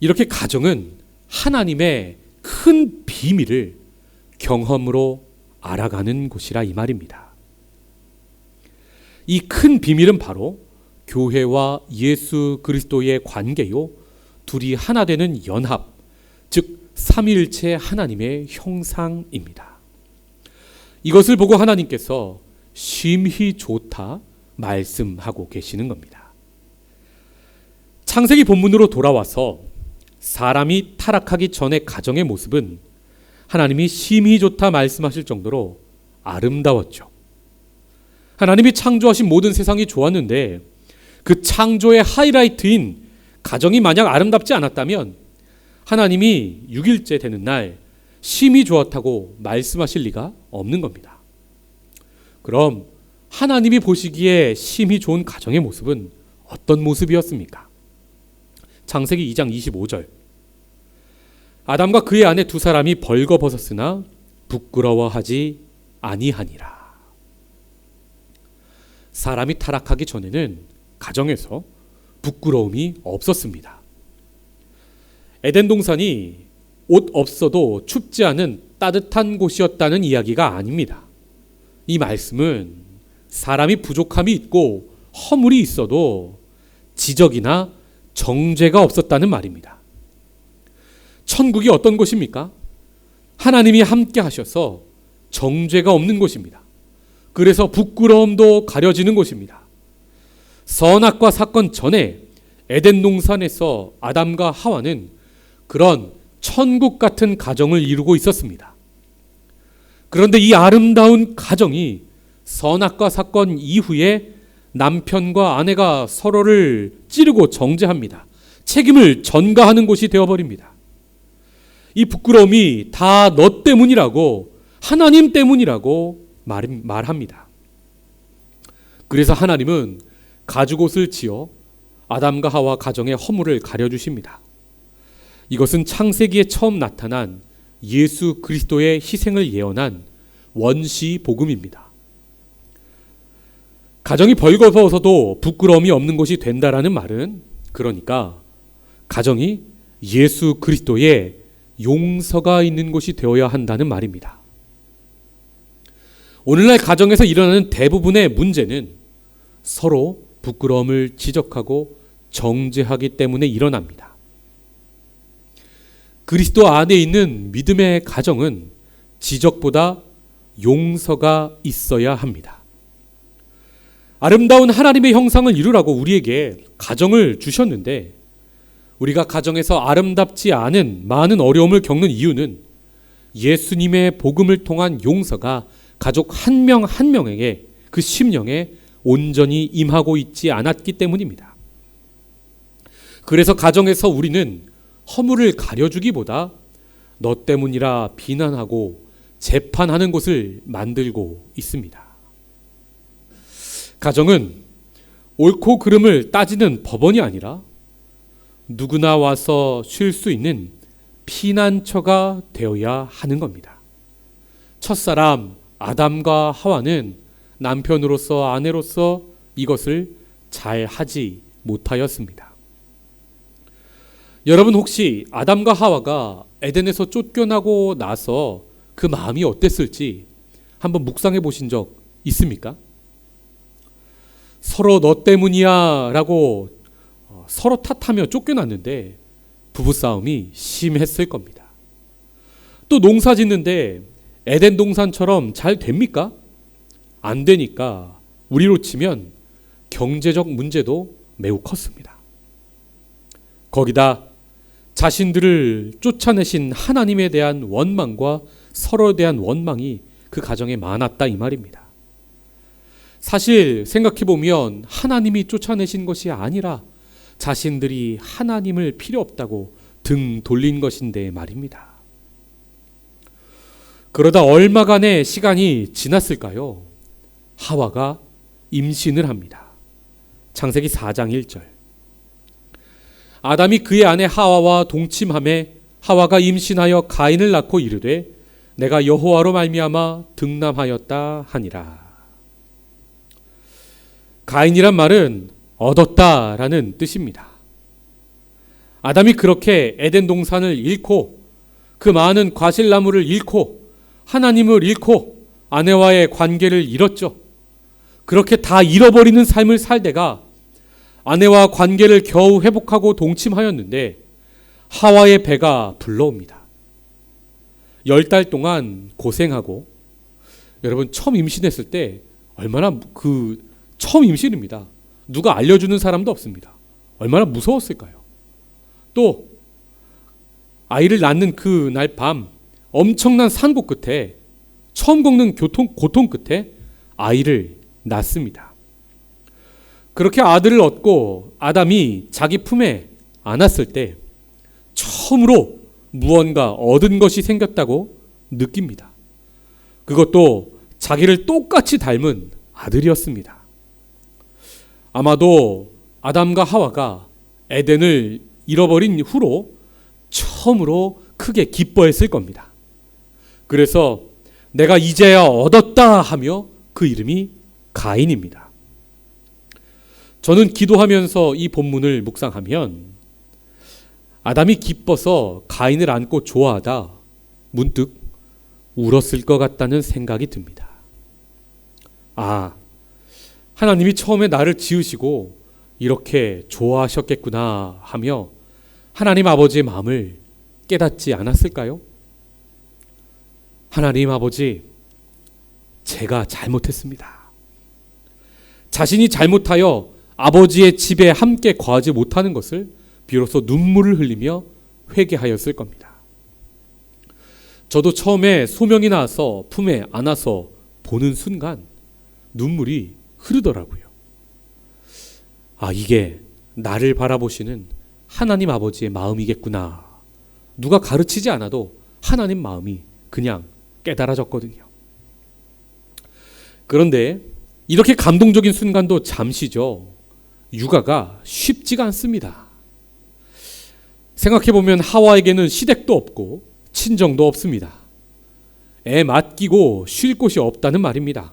이렇게 가정은 하나님의 큰 비밀을 경험으로 알아가는 곳이라 이 말입니다. 이 큰 비밀은 바로 교회와 예수 그리스도의 관계요, 둘이 하나 되는 연합, 즉 삼위일체 하나님의 형상입니다. 이것을 보고 하나님께서 심히 좋다 말씀하고 계시는 겁니다. 창세기 본문으로 돌아와서 사람이 타락하기 전의 가정의 모습은 하나님이 심히 좋다 말씀하실 정도로 아름다웠죠. 하나님이 창조하신 모든 세상이 좋았는데 그 창조의 하이라이트인 가정이 만약 아름답지 않았다면 하나님이 6일째 되는 날 심히 좋았다고 말씀하실 리가 없는 겁니다. 그럼 하나님이 보시기에 심히 좋은 가정의 모습은 어떤 모습이었습니까? 창세기 2장 25절. 아담과 그의 아내 두 사람이 벌거벗었으나 부끄러워하지 아니하니라. 사람이 타락하기 전에는 가정에서 부끄러움이 없었습니다. 에덴 동산이 옷 없어도 춥지 않은 따뜻한 곳이었다는 이야기가 아닙니다. 이 말씀은 사람이 부족함이 있고 허물이 있어도 지적이나 정죄가 없었다는 말입니다. 천국이 어떤 곳입니까? 하나님이 함께 하셔서 정죄가 없는 곳입니다. 그래서 부끄러움도 가려지는 것입니다. 선악과 사건 전에 에덴 동산에서 아담과 하와는 그런 천국 같은 가정을 이루고 있었습니다. 그런데 이 아름다운 가정이 선악과 사건 이후에 남편과 아내가 서로를 찌르고 정죄합니다. 책임을 전가하는 곳이 되어버립니다. 이 부끄러움이 다 너 때문이라고, 하나님 때문이라고 말합니다. 그래서 하나님은 가죽옷을 지어 아담과 하와 가정의 허물을 가려주십니다. 이것은 창세기에 처음 나타난 예수 그리스도의 희생을 예언한 원시 복음입니다. 가정이 벌거벗어도 부끄러움이 없는 것이 된다라는 말은, 그러니까 가정이 예수 그리스도의 용서가 있는 곳이 되어야 한다는 말입니다. 오늘날 가정에서 일어나는 대부분의 문제는 서로 부끄러움을 지적하고 정죄하기 때문에 일어납니다. 그리스도 안에 있는 믿음의 가정은 지적보다 용서가 있어야 합니다. 아름다운 하나님의 형상을 이루라고 우리에게 가정을 주셨는데, 우리가 가정에서 아름답지 않은 많은 어려움을 겪는 이유는 예수님의 복음을 통한 용서가 가족 한 명 한 명에게, 그 심령에 온전히 임하고 있지 않았기 때문입니다. 그래서 가정에서 우리는 허물을 가려주기보다 너 때문이라 비난하고 재판하는 곳을 만들고 있습니다. 가정은 옳고 그름을 따지는 법원이 아니라 누구나 와서 쉴 수 있는 피난처가 되어야 하는 겁니다. 첫사람 아담과 하와는 남편으로서, 아내로서 이것을 잘 하지 못하였습니다. 여러분, 혹시 아담과 하와가 에덴에서 쫓겨나고 나서 그 마음이 어땠을지 한번 묵상해 보신 적 있습니까? 서로 너 때문이야 라고 서로 탓하며 쫓겨났는데 부부싸움이 심했을 겁니다. 또 농사 짓는데 에덴 동산처럼 잘 됩니까? 안 되니까 우리로 치면 경제적 문제도 매우 컸습니다. 거기다 자신들을 쫓아내신 하나님에 대한 원망과 서로에 대한 원망이 그 가정에 많았다 이 말입니다. 사실 생각해보면 하나님이 쫓아내신 것이 아니라 자신들이 하나님을 필요 없다고 등 돌린 것인데 말입니다. 그러다 얼마간의 시간이 지났을까요? 하와가 임신을 합니다. 창세기 4장 1절. 아담이 그의 아내 하와와 동침하매 하와가 임신하여 가인을 낳고 이르되 내가 여호와로 말미암아 득남하였다 하니라. 가인이란 말은 얻었다라는 뜻입니다. 아담이 그렇게 에덴 동산을 잃고 그 많은 과실나무를 잃고 하나님을 잃고 아내와의 관계를 잃었죠. 그렇게 다 잃어버리는 삶을 살다가 아내와 관계를 겨우 회복하고 동침하였는데 하와의 배가 불러옵니다. 10달 동안 고생하고, 여러분 처음 임신했을 때 얼마나 처음 임신입니다. 누가 알려주는 사람도 없습니다. 얼마나 무서웠을까요? 또 아이를 낳는 그날 밤 엄청난 산고 끝에 처음 겪는 고통 끝에 아이를 낳습니다. 그렇게 아들을 얻고 아담이 자기 품에 안았을 때 처음으로 무언가 얻은 것이 생겼다고 느낍니다. 그것도 자기를 똑같이 닮은 아들이었습니다. 아마도 아담과 하와가 에덴을 잃어버린 후로 처음으로 크게 기뻐했을 겁니다. 그래서 내가 이제야 얻었다 하며 그 이름이 가인입니다. 저는 기도하면서 이 본문을 묵상하면 아담이 기뻐서 가인을 안고 좋아하다 문득 울었을 것 같다는 생각이 듭니다. 아, 하나님이 처음에 나를 지으시고 이렇게 좋아하셨겠구나 하며 하나님 아버지의 마음을 깨닫지 않았을까요? 하나님 아버지, 제가 잘못했습니다. 자신이 잘못하여 아버지의 집에 함께 거하지 못하는 것을 비로소 눈물을 흘리며 회개하였을 겁니다. 저도 처음에 소명이 나와서 품에 안아서 보는 순간 눈물이 흐르더라고요. 아, 이게 나를 바라보시는 하나님 아버지의 마음이겠구나. 누가 가르치지 않아도 하나님 마음이 그냥 깨달아졌거든요. 그런데 이렇게 감동적인 순간도 잠시죠. 육아가 쉽지가 않습니다. 생각해보면 하와에게는 시댁도 없고 친정도 없습니다. 애 맡기고 쉴 곳이 없다는 말입니다.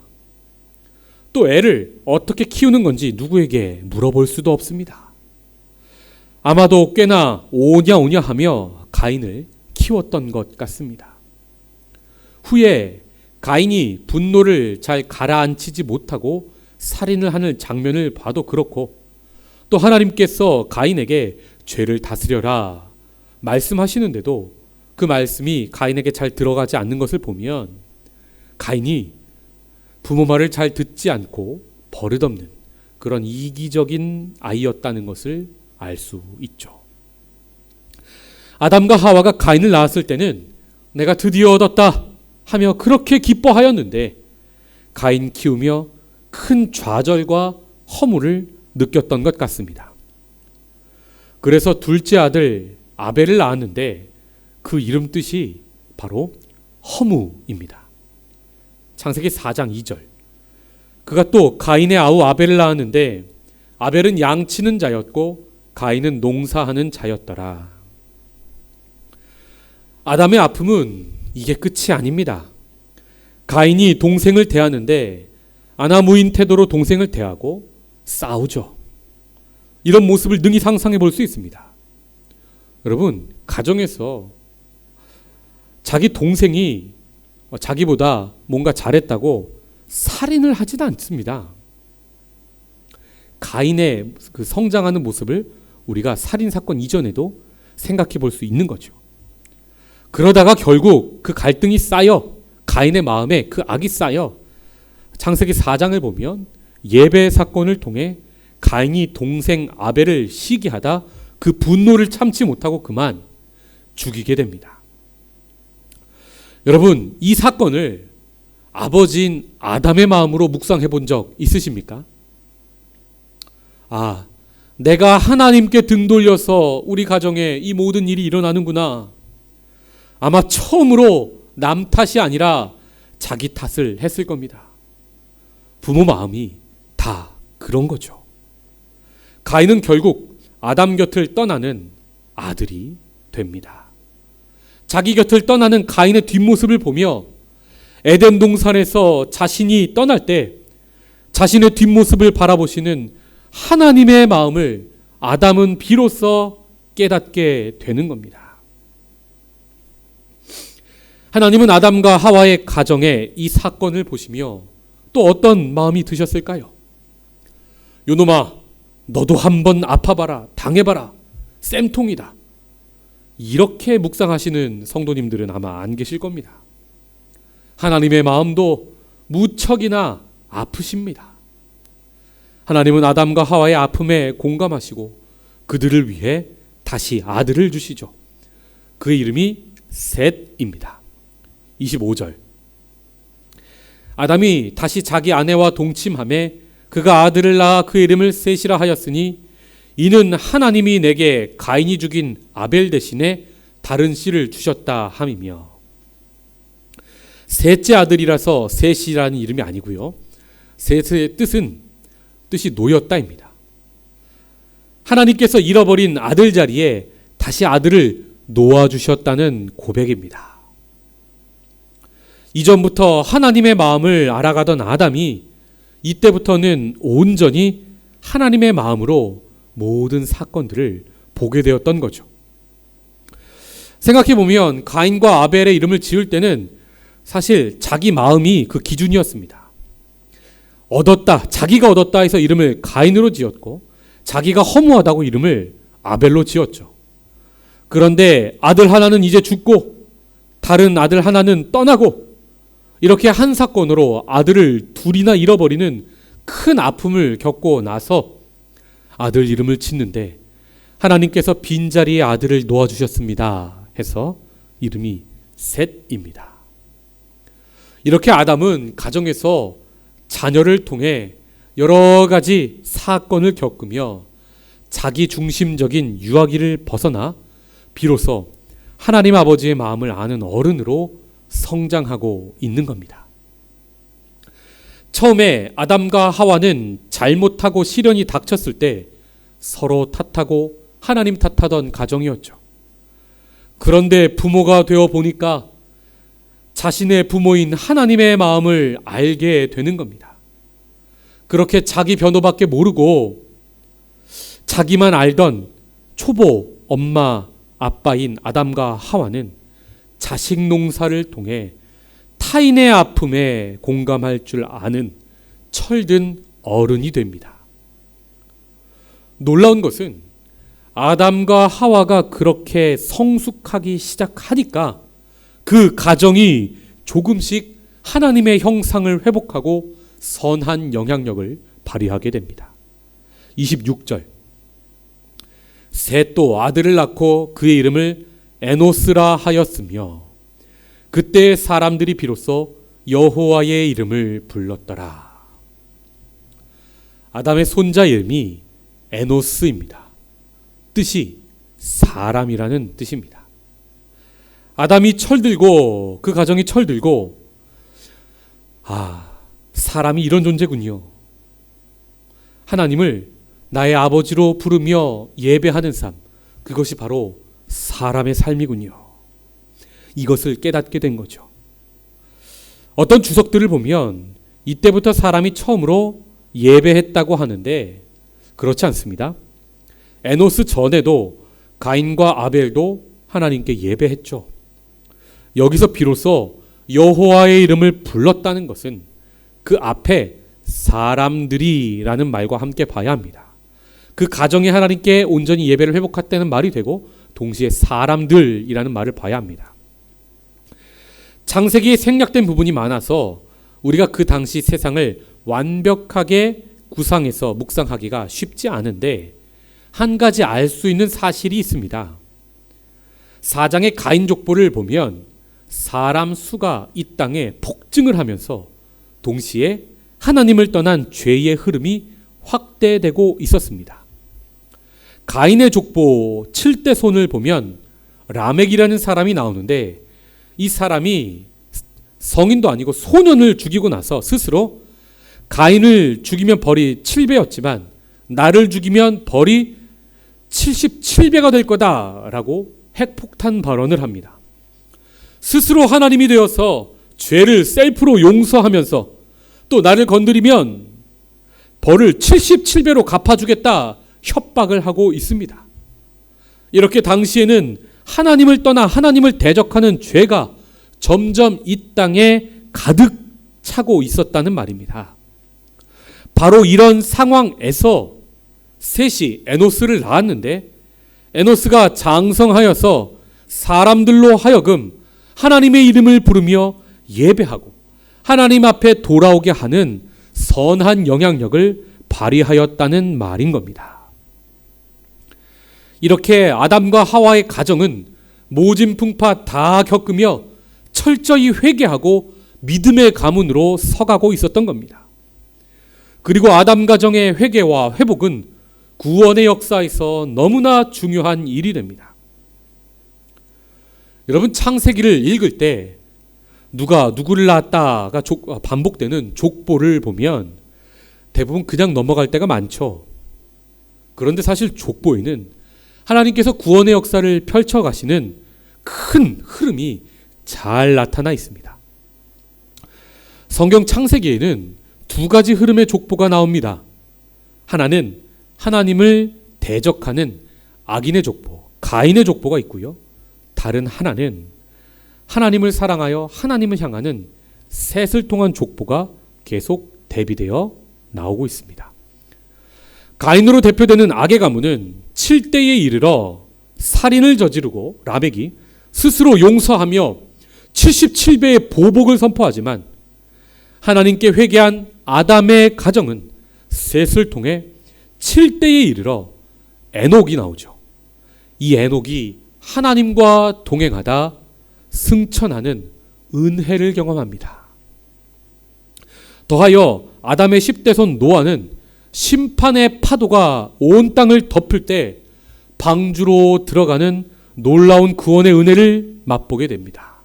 또 애를 어떻게 키우는 건지 누구에게 물어볼 수도 없습니다. 아마도 꽤나 오냐오냐 하며 가인을 키웠던 것 같습니다. 후에 가인이 분노를 잘 가라앉히지 못하고 살인을 하는 장면을 봐도 그렇고, 또 하나님께서 가인에게 죄를 다스려라 말씀하시는데도 그 말씀이 가인에게 잘 들어가지 않는 것을 보면 가인이 부모 말을 잘 듣지 않고 버릇없는 그런 이기적인 아이였다는 것을 알 수 있죠. 아담과 하와가 가인을 낳았을 때는 내가 드디어 얻었다 하며 그렇게 기뻐하였는데 가인 키우며 큰 좌절과 허물을 느꼈던 것 같습니다. 그래서 둘째 아들 아벨을 낳았는데 그 이름 뜻이 바로 허무입니다. 창세기 4장 2절. 그가 또 가인의 아우 아벨을 낳았는데 아벨은 양치는 자였고 가인은 농사하는 자였더라. 아담의 아픔은 이게 끝이 아닙니다. 가인이 동생을 대하는데 아나무인 태도로 동생을 대하고 싸우죠. 이런 모습을 능히 상상해 볼 수 있습니다. 여러분, 가정에서 자기 동생이 자기보다 뭔가 잘했다고 살인을 하지도 않습니다. 가인의 그 성장하는 모습을 우리가 살인 사건 이전에도 생각해 볼 수 있는 거죠. 그러다가 결국 그 갈등이 쌓여 가인의 마음에 그 악이 쌓여 창세기 4장을 보면 예배 사건을 통해 가인이 동생 아벨을 시기하다 그 분노를 참지 못하고 그만 죽이게 됩니다. 여러분, 이 사건을 아버지인 아담의 마음으로 묵상해 본 적 있으십니까? 아, 내가 하나님께 등 돌려서 우리 가정에 이 모든 일이 일어나는구나. 아마 처음으로 남 탓이 아니라 자기 탓을 했을 겁니다. 부모 마음이 다 그런 거죠. 가인은 결국 아담 곁을 떠나는 아들이 됩니다. 자기 곁을 떠나는 가인의 뒷모습을 보며 에덴 동산에서 자신이 떠날 때 자신의 뒷모습을 바라보시는 하나님의 마음을 아담은 비로소 깨닫게 되는 겁니다. 하나님은 아담과 하와의 가정에 이 사건을 보시며 또 어떤 마음이 드셨을까요? 요놈아, 너도 한번 아파봐라, 당해봐라, 쌤통이다. 이렇게 묵상하시는 성도님들은 아마 안 계실 겁니다. 하나님의 마음도 무척이나 아프십니다. 하나님은 아담과 하와의 아픔에 공감하시고 그들을 위해 다시 아들을 주시죠. 그의 이름이 셋입니다. 25절. 아담이 다시 자기 아내와 동침하매 그가 아들을 낳아 그 이름을 셋이라 하였으니 이는 하나님이 내게 가인이 죽인 아벨 대신에 다른 씨를 주셨다 함이며. 셋째 아들이라서 셋이라는 이름이 아니고요. 셋의 뜻이 놓였다입니다. 하나님께서 잃어버린 아들 자리에 다시 아들을 놓아주셨다는 고백입니다. 이전부터 하나님의 마음을 알아가던 아담이 이때부터는 온전히 하나님의 마음으로 모든 사건들을 보게 되었던 거죠. 생각해보면 가인과 아벨의 이름을 지을 때는 사실 자기 마음이 그 기준이었습니다. 얻었다, 자기가 얻었다 해서 이름을 가인으로 지었고 자기가 허무하다고 이름을 아벨로 지었죠. 그런데 아들 하나는 이제 죽고 다른 아들 하나는 떠나고 이렇게 한 사건으로 아들을 둘이나 잃어버리는 큰 아픔을 겪고 나서 아들 이름을 짓는데 하나님께서 빈자리에 아들을 놓아주셨습니다 해서 이름이 셋입니다. 이렇게 아담은 가정에서 자녀를 통해 여러 가지 사건을 겪으며 자기 중심적인 유아기를 벗어나 비로소 하나님 아버지의 마음을 아는 어른으로 성장하고 있는 겁니다. 처음에 아담과 하와는 잘못하고 시련이 닥쳤을 때 서로 탓하고 하나님 탓하던 가정이었죠. 그런데 부모가 되어 보니까 자신의 부모인 하나님의 마음을 알게 되는 겁니다. 그렇게 자기 변호밖에 모르고 자기만 알던 초보 엄마 아빠인 아담과 하와는 자식 농사를 통해 타인의 아픔에 공감할 줄 아는 철든 어른이 됩니다. 놀라운 것은 아담과 하와가 그렇게 성숙하기 시작하니까 그 가정이 조금씩 하나님의 형상을 회복하고 선한 영향력을 발휘하게 됩니다. 26절. 셋도 아들을 낳고 그의 이름을 에노스라 하였으며 그때 사람들이 비로소 여호와의 이름을 불렀더라. 아담의 손자 이름이 에노스입니다. 뜻이 사람이라는 뜻입니다. 아담이 철들고 그 가정이 철들고 사람이 이런 존재군요. 하나님을 나의 아버지로 부르며 예배하는 삶, 그것이 바로 사람의 삶이군요. 이것을 깨닫게 된 거죠. 어떤 주석들을 보면 이때부터 사람이 처음으로 예배했다고 하는데 그렇지 않습니다. 에노스 전에도 가인과 아벨도 하나님께 예배했죠. 여기서 비로소 여호와의 이름을 불렀다는 것은 그 앞에 사람들이라는 말과 함께 봐야 합니다. 그 가정이 하나님께 온전히 예배를 회복했다는 말이 되고 동시에 사람들이라는 말을 봐야 합니다. 창세기에 생략된 부분이 많아서 우리가 그 당시 세상을 완벽하게 구상해서 묵상하기가 쉽지 않은데 한 가지 알 수 있는 사실이 있습니다. 4장의 가인 족보를 보면 사람 수가 이 땅에 폭증을 하면서 동시에 하나님을 떠난 죄의 흐름이 확대되고 있었습니다. 가인의 족보 7대손을 보면 라멕이라는 사람이 나오는데 이 사람이 성인도 아니고 소년을 죽이고 나서 스스로 가인을 죽이면 벌이 7배였지만 나를 죽이면 벌이 77배가 될 거다라고 핵폭탄 발언을 합니다. 스스로 하나님이 되어서 죄를 셀프로 용서하면서 또 나를 건드리면 벌을 77배로 갚아주겠다 협박을 하고 있습니다. 이렇게 당시에는 하나님을 떠나 하나님을 대적하는 죄가 점점 이 땅에 가득 차고 있었다는 말입니다. 바로 이런 상황에서 셋이 에노스를 낳았는데 에노스가 장성하여서 사람들로 하여금 하나님의 이름을 부르며 예배하고 하나님 앞에 돌아오게 하는 선한 영향력을 발휘하였다는 말인 겁니다. 이렇게 아담과 하와의 가정은 모진풍파 다 겪으며 철저히 회개하고 믿음의 가문으로 서가고 있었던 겁니다. 그리고 아담 가정의 회개와 회복은 구원의 역사에서 너무나 중요한 일이 됩니다. 여러분 창세기를 읽을 때 누가 누구를 낳았다가 반복되는 족보를 보면 대부분 그냥 넘어갈 때가 많죠. 그런데 사실 족보에는 하나님께서 구원의 역사를 펼쳐가시는 큰 흐름이 잘 나타나 있습니다. 성경 창세기에는 두 가지 흐름의 족보가 나옵니다. 하나는 하나님을 대적하는 악인의 족보, 가인의 족보가 있고요. 다른 하나는 하나님을 사랑하여 하나님을 향하는 셋을 통한 족보가 계속 대비되어 나오고 있습니다. 가인으로 대표되는 악의 가문은 7대에 이르러 살인을 저지르고 라멕이 스스로 용서하며 77배의 보복을 선포하지만 하나님께 회개한 아담의 가정은 셋을 통해 7대에 이르러 에녹이 나오죠. 이 에녹이 하나님과 동행하다 승천하는 은혜를 경험합니다. 더하여 아담의 10대손 노아는 심판의 파도가 온 땅을 덮을 때 방주로 들어가는 놀라운 구원의 은혜를 맛보게 됩니다.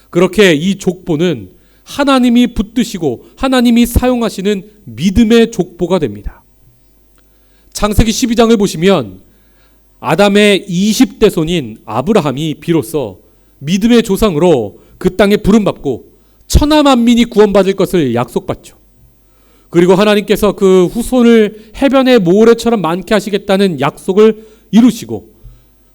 그렇게 이 족보는 하나님이 붙드시고 하나님이 사용하시는 믿음의 족보가 됩니다. 창세기 12장을 보시면 아담의 20대 손인 아브라함이 비로소 믿음의 조상으로 그 땅에 부름받고 천하 만민이 구원받을 것을 약속받죠. 그리고 하나님께서 그 후손을 해변의 모래처럼 많게 하시겠다는 약속을 이루시고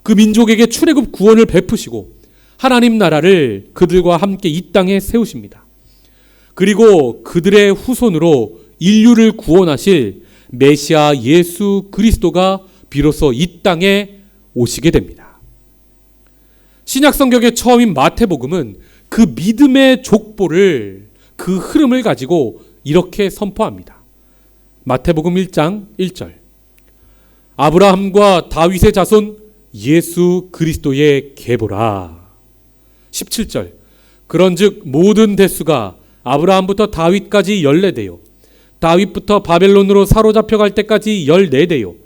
그 민족에게 출애굽 구원을 베푸시고 하나님 나라를 그들과 함께 이 땅에 세우십니다. 그리고 그들의 후손으로 인류를 구원하실 메시아 예수 그리스도가 비로소 이 땅에 오시게 됩니다. 신약 성경의 처음인 마태복음은 그 믿음의 족보를, 그 흐름을 가지고 이렇게 선포합니다. 마태복음 1장 1절. 아브라함과 다윗의 자손 예수 그리스도의 계보라. 17절. 그런즉 모든 대수가 아브라함부터 다윗까지 14대요. 다윗부터 바벨론으로 사로잡혀갈 때까지 14대요.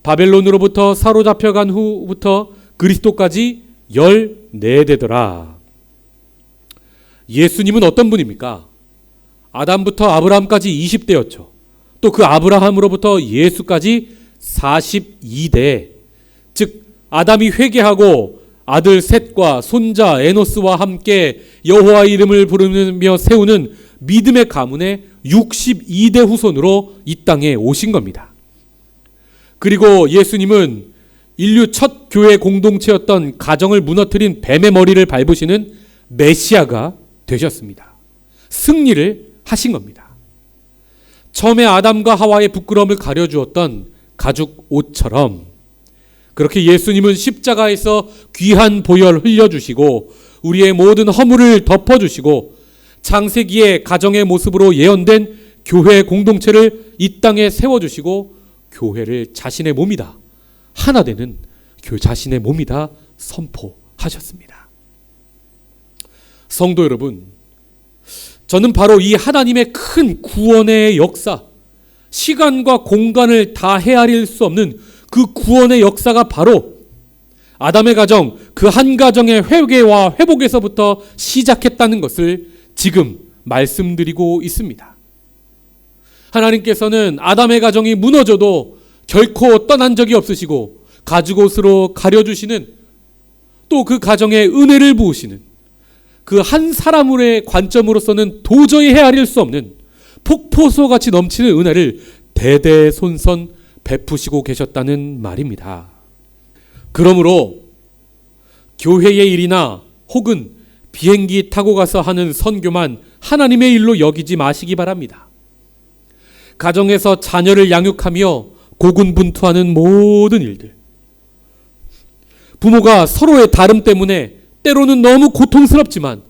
바벨론으로부터 사로잡혀간 후부터 그리스도까지 14대더라. 예수님은 어떤 분입니까? 아담부터 아브라함까지 20대였죠. 또 그 아브라함으로부터 예수까지 42대. 즉 아담이 회개하고 아들 셋과 손자 에노스와 함께 여호와의 이름을 부르며 세우는 믿음의 가문의 62대 후손으로 이 땅에 오신 겁니다. 그리고 예수님은 인류 첫 교회 공동체였던 가정을 무너뜨린 뱀의 머리를 밟으시는 메시아가 되셨습니다. 승리를 하신 겁니다. 처음에 아담과 하와의 부끄러움을 가려주었던 가죽 옷처럼 그렇게 예수님은 십자가에서 귀한 보혈 흘려주시고 우리의 모든 허물을 덮어주시고 창세기의 가정의 모습으로 예언된 교회 공동체를 이 땅에 세워주시고 교회를 자신의 몸이다, 하나 되는 자신의 몸이다 선포하셨습니다. 성도 여러분, 저는 바로 이 하나님의 큰 구원의 역사, 시간과 공간을 다 헤아릴 수 없는 그 구원의 역사가 바로 아담의 가정, 그 한 가정의 회개와 회복에서부터 시작했다는 것을 지금 말씀드리고 있습니다. 하나님께서는 아담의 가정이 무너져도 결코 떠난 적이 없으시고 가죽옷으로 가려주시는, 또 그 가정에 은혜를 부으시는, 그 한 사람의 관점으로서는 도저히 헤아릴 수 없는 폭포수같이 넘치는 은혜를 대대손손 베푸시고 계셨다는 말입니다. 그러므로 교회의 일이나 혹은 비행기 타고 가서 하는 선교만 하나님의 일로 여기지 마시기 바랍니다. 가정에서 자녀를 양육하며 고군분투하는 모든 일들, 부모가 서로의 다름 때문에 때로는 너무 고통스럽지만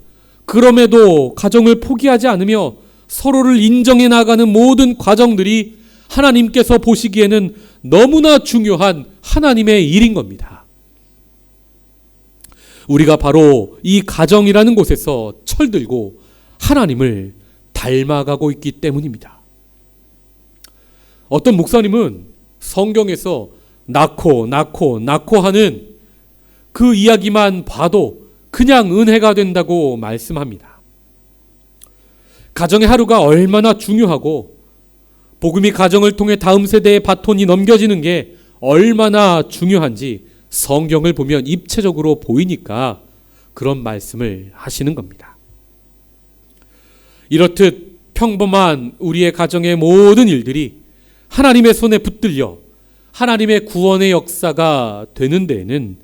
그럼에도 가정을 포기하지 않으며 서로를 인정해 나가는 모든 과정들이 하나님께서 보시기에는 너무나 중요한 하나님의 일인 겁니다. 우리가 바로 이 가정이라는 곳에서 철들고 하나님을 닮아가고 있기 때문입니다. 어떤 목사님은 성경에서 낳고 하는 그 이야기만 봐도 그냥 은혜가 된다고 말씀합니다. 가정의 하루가 얼마나 중요하고 복음이 가정을 통해 다음 세대의 바톤이 넘겨지는 게 얼마나 중요한지 성경을 보면 입체적으로 보이니까 그런 말씀을 하시는 겁니다. 이렇듯 평범한 우리의 가정의 모든 일들이 하나님의 손에 붙들려 하나님의 구원의 역사가 되는 데에는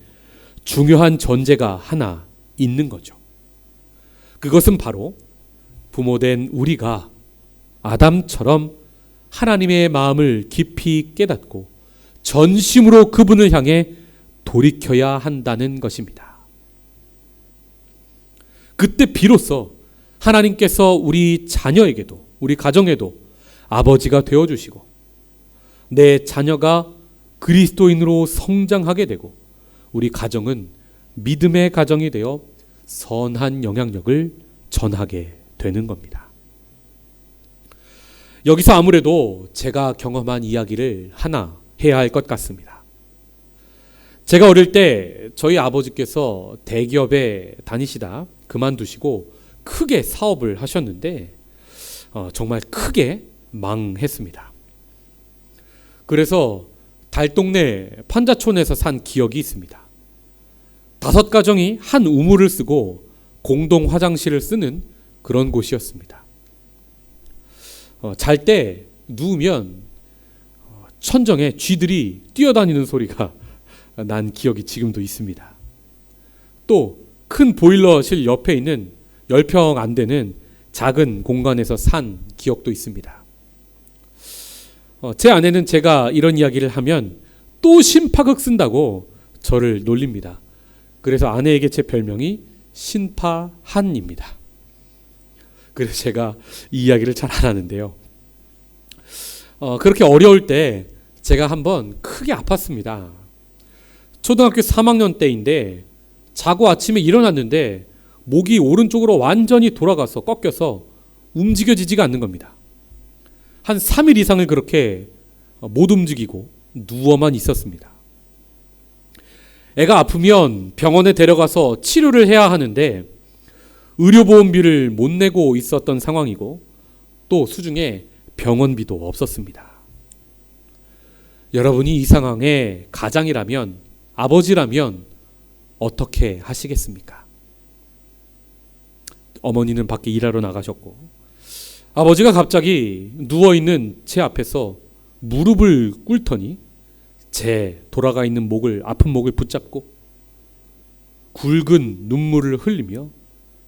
중요한 전제가 하나 있는 거죠. 그것은 바로 부모된 우리가 아담처럼 하나님의 마음을 깊이 깨닫고 전심으로 그분을 향해 돌이켜야 한다는 것입니다. 그때 비로소 하나님께서 우리 자녀에게도, 우리 가정에도 아버지가 되어주시고 내 자녀가 그리스도인으로 성장하게 되고 우리 가정은 믿음의 가정이 되어 선한 영향력을 전하게 되는 겁니다. 여기서 아무래도 제가 경험한 이야기를 하나 해야 할 것 같습니다. 제가 어릴 때 저희 아버지께서 대기업에 다니시다 그만두시고 크게 사업을 하셨는데 정말 크게 망했습니다. 그래서 달동네 판자촌에서 산 기억이 있습니다. 5가정이 한 우물을 쓰고 공동 화장실을 쓰는 그런 곳이었습니다. 잘 때 누우면 천정에 쥐들이 뛰어다니는 소리가 난 기억이 지금도 있습니다. 또 큰 보일러실 옆에 있는 10평 안 되는 작은 공간에서 산 기억도 있습니다. 제 아내는 제가 이런 이야기를 하면 또 신파극 쓴다고 저를 놀립니다. 그래서 아내에게 제 별명이 신파한입니다. 그래서 제가 이 이야기를 잘 안 하는데요. 그렇게 어려울 때 제가 한번 크게 아팠습니다. 초등학교 3학년 때인데 자고 아침에 일어났는데 목이 오른쪽으로 완전히 돌아가서 꺾여서 움직여지지가 않는 겁니다. 한 3일 이상을 그렇게 못 움직이고 누워만 있었습니다. 애가 아프면 병원에 데려가서 치료를 해야 하는데 의료보험비를 못 내고 있었던 상황이고 또 수중에 병원비도 없었습니다. 여러분이 이 상황에 가장이라면, 아버지라면 어떻게 하시겠습니까? 어머니는 밖에 일하러 나가셨고 아버지가 갑자기 누워있는 제 앞에서 무릎을 꿇더니 제 돌아가 있는 목을, 아픈 목을 붙잡고 굵은 눈물을 흘리며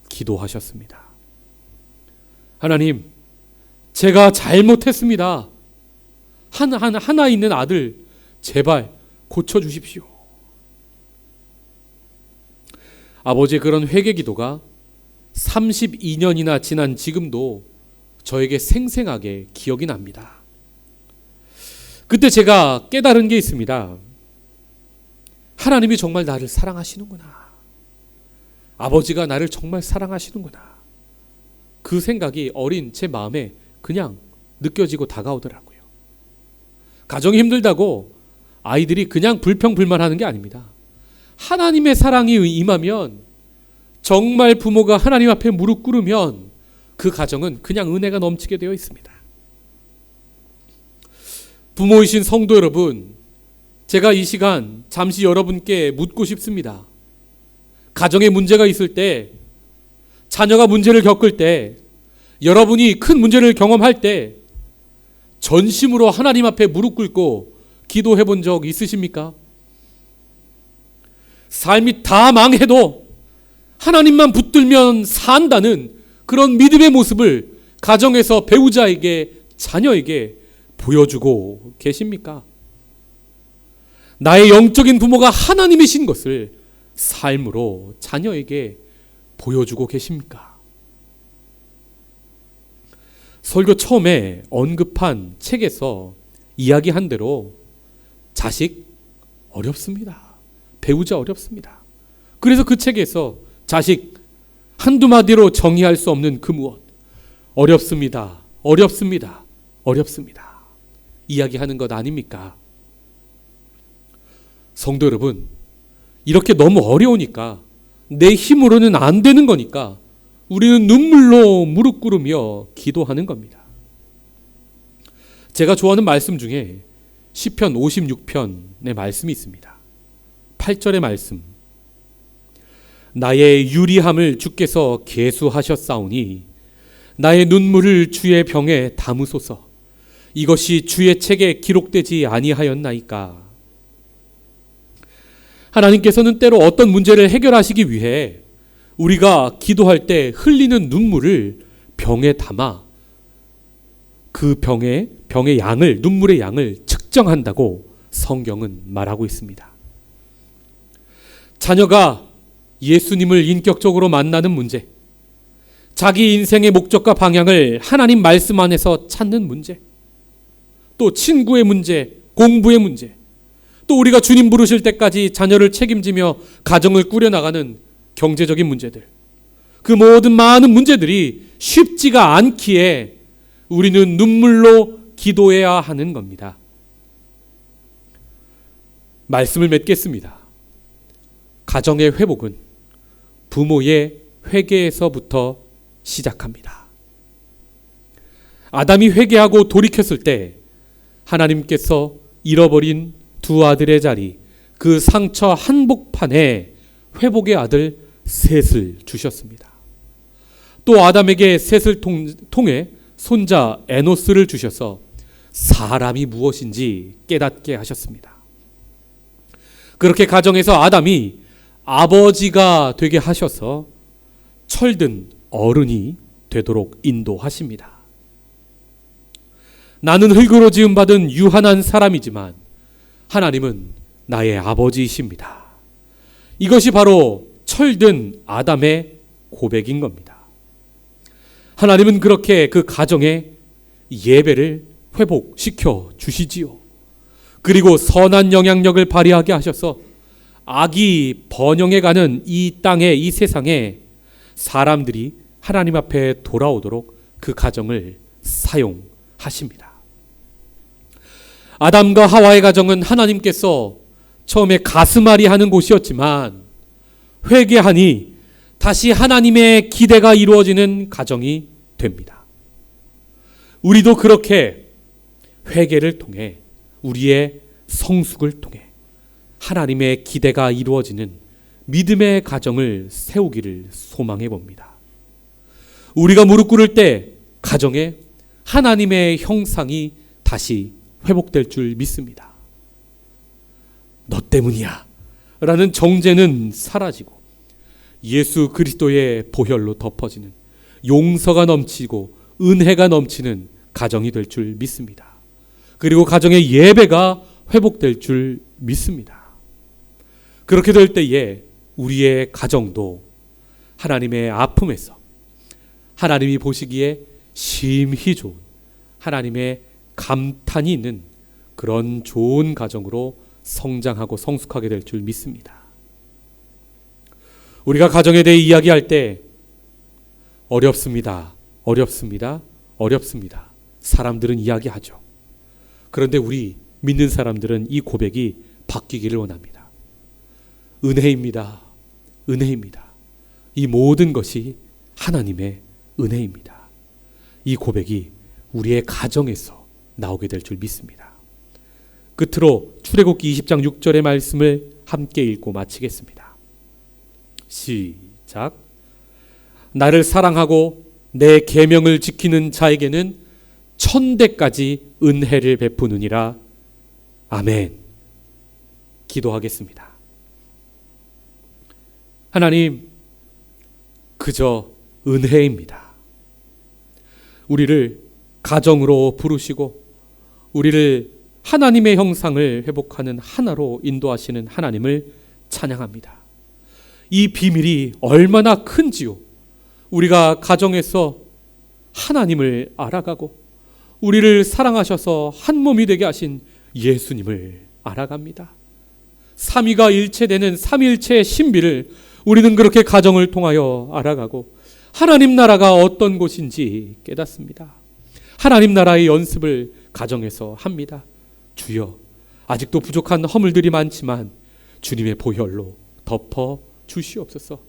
기도하셨습니다. 하나님, 제가 잘못했습니다. 하나 있는 아들 제발 고쳐주십시오. 아버지의 그런 회개 기도가 32년이나 지난 지금도 저에게 생생하게 기억이 납니다. 그때 제가 깨달은 게 있습니다. 하나님이 정말 나를 사랑하시는구나. 아버지가 나를 정말 사랑하시는구나. 그 생각이 어린 제 마음에 그냥 느껴지고 다가오더라고요. 가정이 힘들다고 아이들이 그냥 불평불만하는 게 아닙니다. 하나님의 사랑이 임하면, 정말 부모가 하나님 앞에 무릎 꿇으면 그 가정은 그냥 은혜가 넘치게 되어 있습니다. 부모이신 성도 여러분, 제가 이 시간 잠시 여러분께 묻고 싶습니다. 가정에 문제가 있을 때, 자녀가 문제를 겪을 때, 여러분이 큰 문제를 경험할 때 전심으로 하나님 앞에 무릎 꿇고 기도해 본 적 있으십니까? 삶이 다 망해도 하나님만 붙들면 산다는 그런 믿음의 모습을 가정에서 배우자에게, 자녀에게 보여주고 계십니까? 나의 영적인 부모가 하나님이신 것을 삶으로 자녀에게 보여주고 계십니까? 설교 처음에 언급한 책에서 이야기한 대로 자식 어렵습니다. 배우자 어렵습니다. 그래서 그 책에서 자식 한두 마디로 정의할 수 없는 그 무엇, 어렵습니다. 어렵습니다. 어렵습니다. 이야기하는 것 아닙니까? 성도 여러분, 이렇게 너무 어려우니까, 내 힘으로는 안 되는 거니까 우리는 눈물로 무릎 꿇으며 기도하는 겁니다. 제가 좋아하는 말씀 중에 시편 56편의 말씀이 있습니다. 8절의 말씀. 나의 유리함을 주께서 계수하셨사오니 나의 눈물을 주의 병에 담으소서. 이것이 주의 책에 기록되지 아니하였나이까. 하나님께서는 때로 어떤 문제를 해결하시기 위해 우리가 기도할 때 흘리는 눈물을 병에 담아 그 병의 양을, 눈물의 양을 측정한다고 성경은 말하고 있습니다. 자녀가 예수님을 인격적으로 만나는 문제, 자기 인생의 목적과 방향을 하나님 말씀 안에서 찾는 문제, 또 친구의 문제, 공부의 문제, 또 우리가 주님 부르실 때까지 자녀를 책임지며 가정을 꾸려나가는 경제적인 문제들, 그 모든 많은 문제들이 쉽지가 않기에 우리는 눈물로 기도해야 하는 겁니다. 말씀을 맺겠습니다. 가정의 회복은 부모의 회개에서부터 시작합니다. 아담이 회개하고 돌이켰을 때 하나님께서 잃어버린 두 아들의 자리, 그 상처 한복판에 회복의 아들 셋을 주셨습니다. 또 아담에게 셋을 통해 손자 에노스를 주셔서 사람이 무엇인지 깨닫게 하셨습니다. 그렇게 가정에서 아담이 아버지가 되게 하셔서 철든 어른이 되도록 인도하십니다. 나는 흙으로 지음받은 유한한 사람이지만 하나님은 나의 아버지이십니다. 이것이 바로 철든 아담의 고백인 겁니다. 하나님은 그렇게 그 가정의 예배를 회복시켜 주시지요. 그리고 선한 영향력을 발휘하게 하셔서 악이 번영해가는 이 땅에, 이 세상에 사람들이 하나님 앞에 돌아오도록 그 가정을 사용하십니다. 아담과 하와의 가정은 하나님께서 처음에 가슴앓이 하는 곳이었지만 회개하니 다시 하나님의 기대가 이루어지는 가정이 됩니다. 우리도 그렇게 회개를 통해 우리의 성숙을 통해 하나님의 기대가 이루어지는 믿음의 가정을 세우기를 소망해 봅니다. 우리가 무릎 꿇을 때 가정에 하나님의 형상이 다시 회복될 줄 믿습니다. 너 때문이야 라는 정죄는 사라지고 예수 그리스도의 보혈로 덮어지는 용서가 넘치고 은혜가 넘치는 가정이 될 줄 믿습니다. 그리고 가정의 예배가 회복될 줄 믿습니다. 그렇게 될 때에 우리의 가정도 하나님의 아픔에서 하나님이 보시기에 심히 좋은 하나님의 감탄이 있는 그런 좋은 가정으로 성장하고 성숙하게 될 줄 믿습니다. 우리가 가정에 대해 이야기할 때 어렵습니다. 어렵습니다. 어렵습니다. 사람들은 이야기하죠. 그런데 우리 믿는 사람들은 이 고백이 바뀌기를 원합니다. 은혜입니다. 은혜입니다. 이 모든 것이 하나님의 은혜입니다. 이 고백이 우리의 가정에서 나오게 될 줄 믿습니다. 끝으로 출애굽기 20장 6절의 말씀을 함께 읽고 마치겠습니다. 시작. 나를 사랑하고 내 계명을 지키는 자에게는 천대까지 은혜를 베푸느니라. 아멘. 기도하겠습니다. 하나님, 그저 은혜입니다. 우리를 가정으로 부르시고 우리를 하나님의 형상을 회복하는 하나로 인도하시는 하나님을 찬양합니다. 이 비밀이 얼마나 큰지요. 우리가 가정에서 하나님을 알아가고 우리를 사랑하셔서 한 몸이 되게 하신 예수님을 알아갑니다. 삼위가 일체되는 삼일체의 신비를 우리는 그렇게 가정을 통하여 알아가고 하나님 나라가 어떤 곳인지 깨닫습니다. 하나님 나라의 연습을 가정에서 합니다. 주여, 아직도 부족한 허물들이 많지만 주님의 보혈로 덮어 주시옵소서.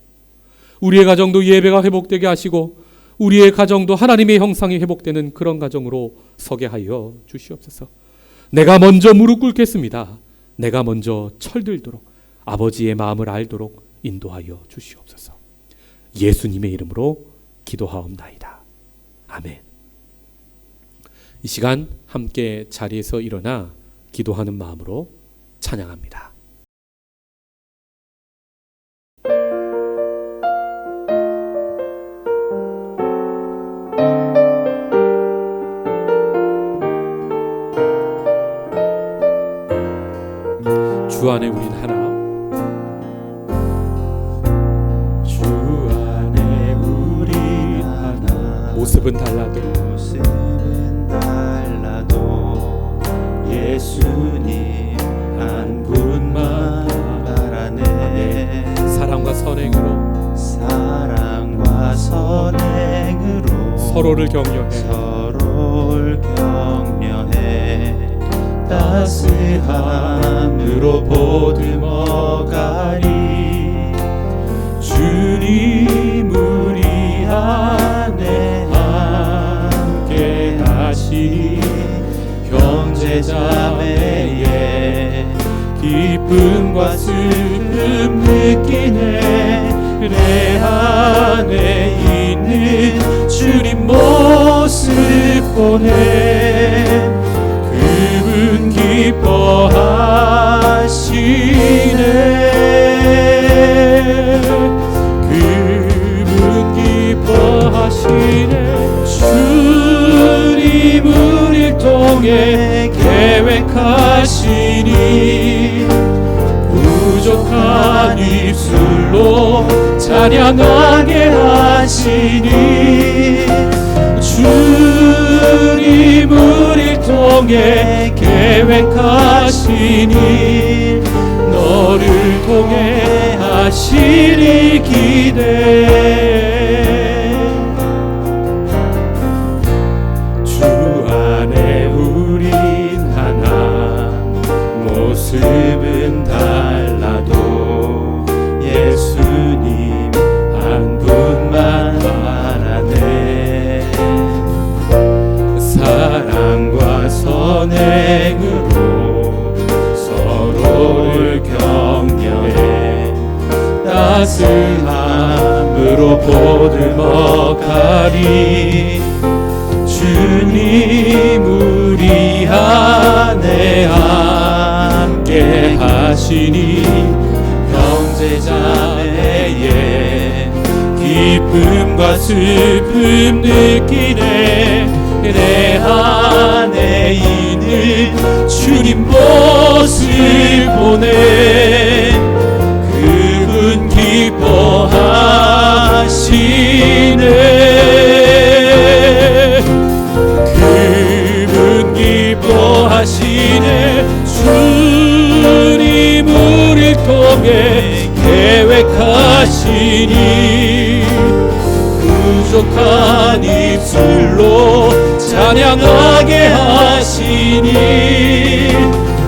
우리의 가정도 예배가 회복되게 하시고 우리의 가정도 하나님의 형상이 회복되는 그런 가정으로 서게 하여 주시옵소서. 내가 먼저 무릎 꿇겠습니다. 내가 먼저 철들도록 아버지의 마음을 알도록 인도하여 주시옵소서. 예수님의 이름으로 기도하옵나이다. 아멘. 이 시간 함께 자리에서 일어나 기도하는 마음으로 찬양합니다. 주 안에 우린 하나. 주 안에 우린 모습은 달라도 모습은 달라도 예수님 한 분만 바라네. 사랑과 선행으로 사랑과 선행으로 서로를 격려해 서로를 격려해 따스함으로 보듬어가리. 주님 우리 안에 함께 하시니 형제자매의 기쁨과 슬픔 느끼네. 내 안에 있는 주님 모습 보네. 그분 기뻐하시네. 그분 기뻐하시네. 주님 우리를 통해 계획하시니 부족한 입술로 찬양하게 하시니. 주님 우리를 통해 계획하시니 너를 통해 하시리 기대. 주 안에 우린 하나 모습은 달라도 예수님 한 분만 바라네. 사랑과 선행으로 서로를 격려해 따스함으로 보듬어가리. 주님 우리 안에 함께 하시니 형제자매의 기쁨과 슬픔 느끼네. 내 안에 있는 주님 모습 보네. 그분 기뻐하시네. 그분 기뻐하시네. 주님 우리를 통해 계획하시니 부족한 입술로 찬양하게 하시니.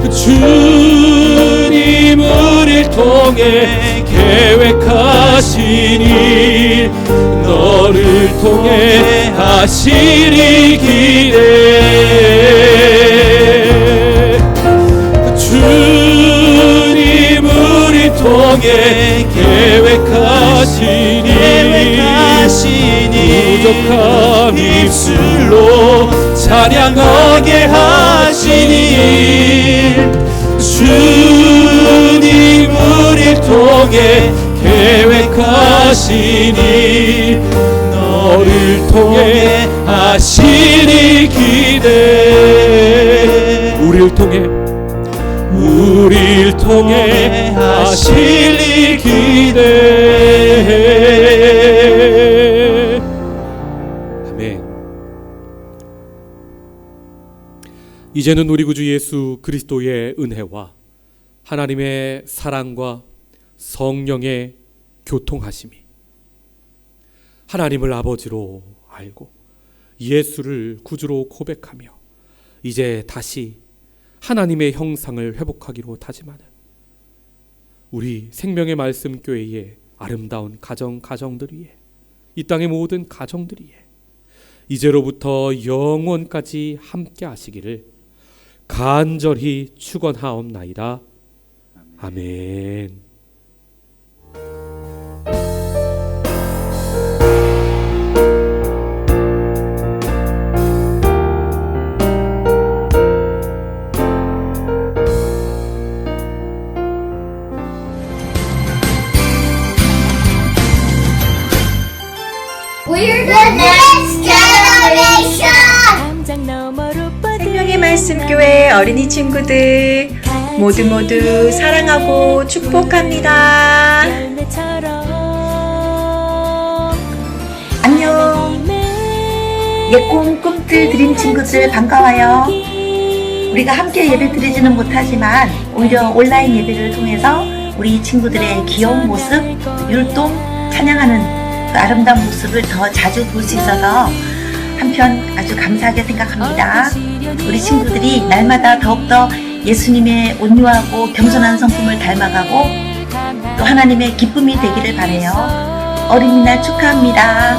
주님 우리를 통해 계획하시니 너를 통해 하시리 기대. 주님 우리를 통해 계획하시니 부족한 입술로 찬양하게 하시니. 주님 우리를 통해 계획하시니 너를 통해 하시니 기대. 우리를 통해 하시니 기대. 아멘. 이제는 우리 구주 예수 그리스도의 은혜와 하나님의 사랑과 성령의 교통하심이 하나님을 아버지로 알고 예수를 구주로 고백하며 이제 다시 하나님의 형상을 회복하기로 다짐하는 우리 생명의 말씀 교회의 아름다운 가정들 위에, 이 땅의 모든 가정들 위에 이제로부터 영원까지 함께 하시기를 간절히 축원하옵나이다. 아멘. We're the next generation. 생명의 말씀 교회 어린이 친구들 모두 사랑하고 축복합니다. 안녕. 예꿈 꿈틀 드림 친구들 반가워요. 우리가 함께 예배 드리지는 못하지만 오히려 온라인 예배를 통해서 우리 친구들의 귀여운 모습, 율동, 찬양하는 그 아름다운 모습을 더 자주 볼 수 있어서 한편 아주 감사하게 생각합니다. 우리 친구들이 날마다 더욱더 예수님의 온유하고 겸손한 성품을 닮아가고 또 하나님의 기쁨이 되기를 바라요. 어린이날 축하합니다.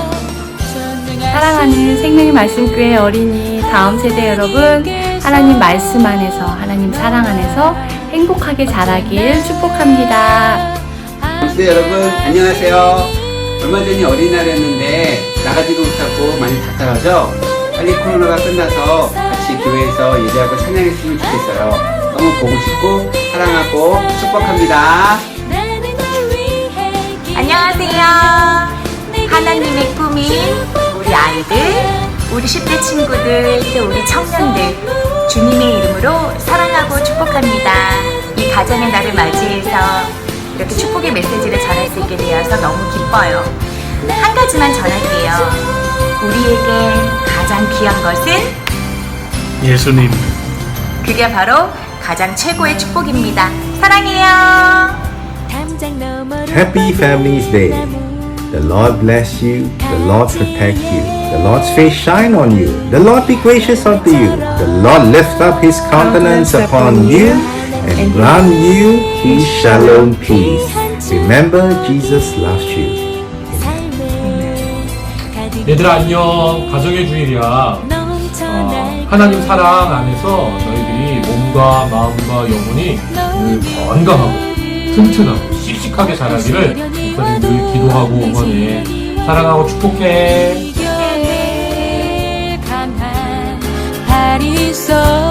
사랑하는 생명의 말씀교회 어린이 다음 세대 여러분, 하나님 말씀 안에서, 하나님 사랑 안에서 행복하게 자라길 축복합니다. 네, 여러분 안녕하세요. 얼마 전이 어린이날이었는데 나가지도 못하고 많이 답답하죠? 빨리 코로나가 끝나서 같이 교회에서 예배하고 찬양했으면 좋겠어요. 너무 보고 싶고 사랑하고 축복합니다. 안녕하세요. 하나님의 꿈인 우리 아이들, 우리 10대 친구들, 또 우리 청년들 주님의 이름으로 사랑하고 축복합니다. 이 가정의 날을 맞이해서 이렇게 축복의 메시지를 전할 수 있게 되어서 너무 기뻐요. 한 가지만 전할게요. 우리에게 가장 귀한 것은 예수님. 그게 바로 가장 최고의 축복입니다. 사랑해요. Happy Families Day. The Lord bless you, the Lord protect you, the Lord's face shine on you, the Lord be gracious unto you, the Lord lift up his countenance upon you and grant you his shalom peace. Remember, Jesus loves you. 얘들아 안녕. 가정의 주일이야. 하나님 사랑 안에서 너희들이 몸과 마음과 영혼이 늘 건강하고 튼튼하고 씩씩하게 자라기를 목사님 늘 기도하고 응원해. 사랑하고 축복해. 강한 발이 써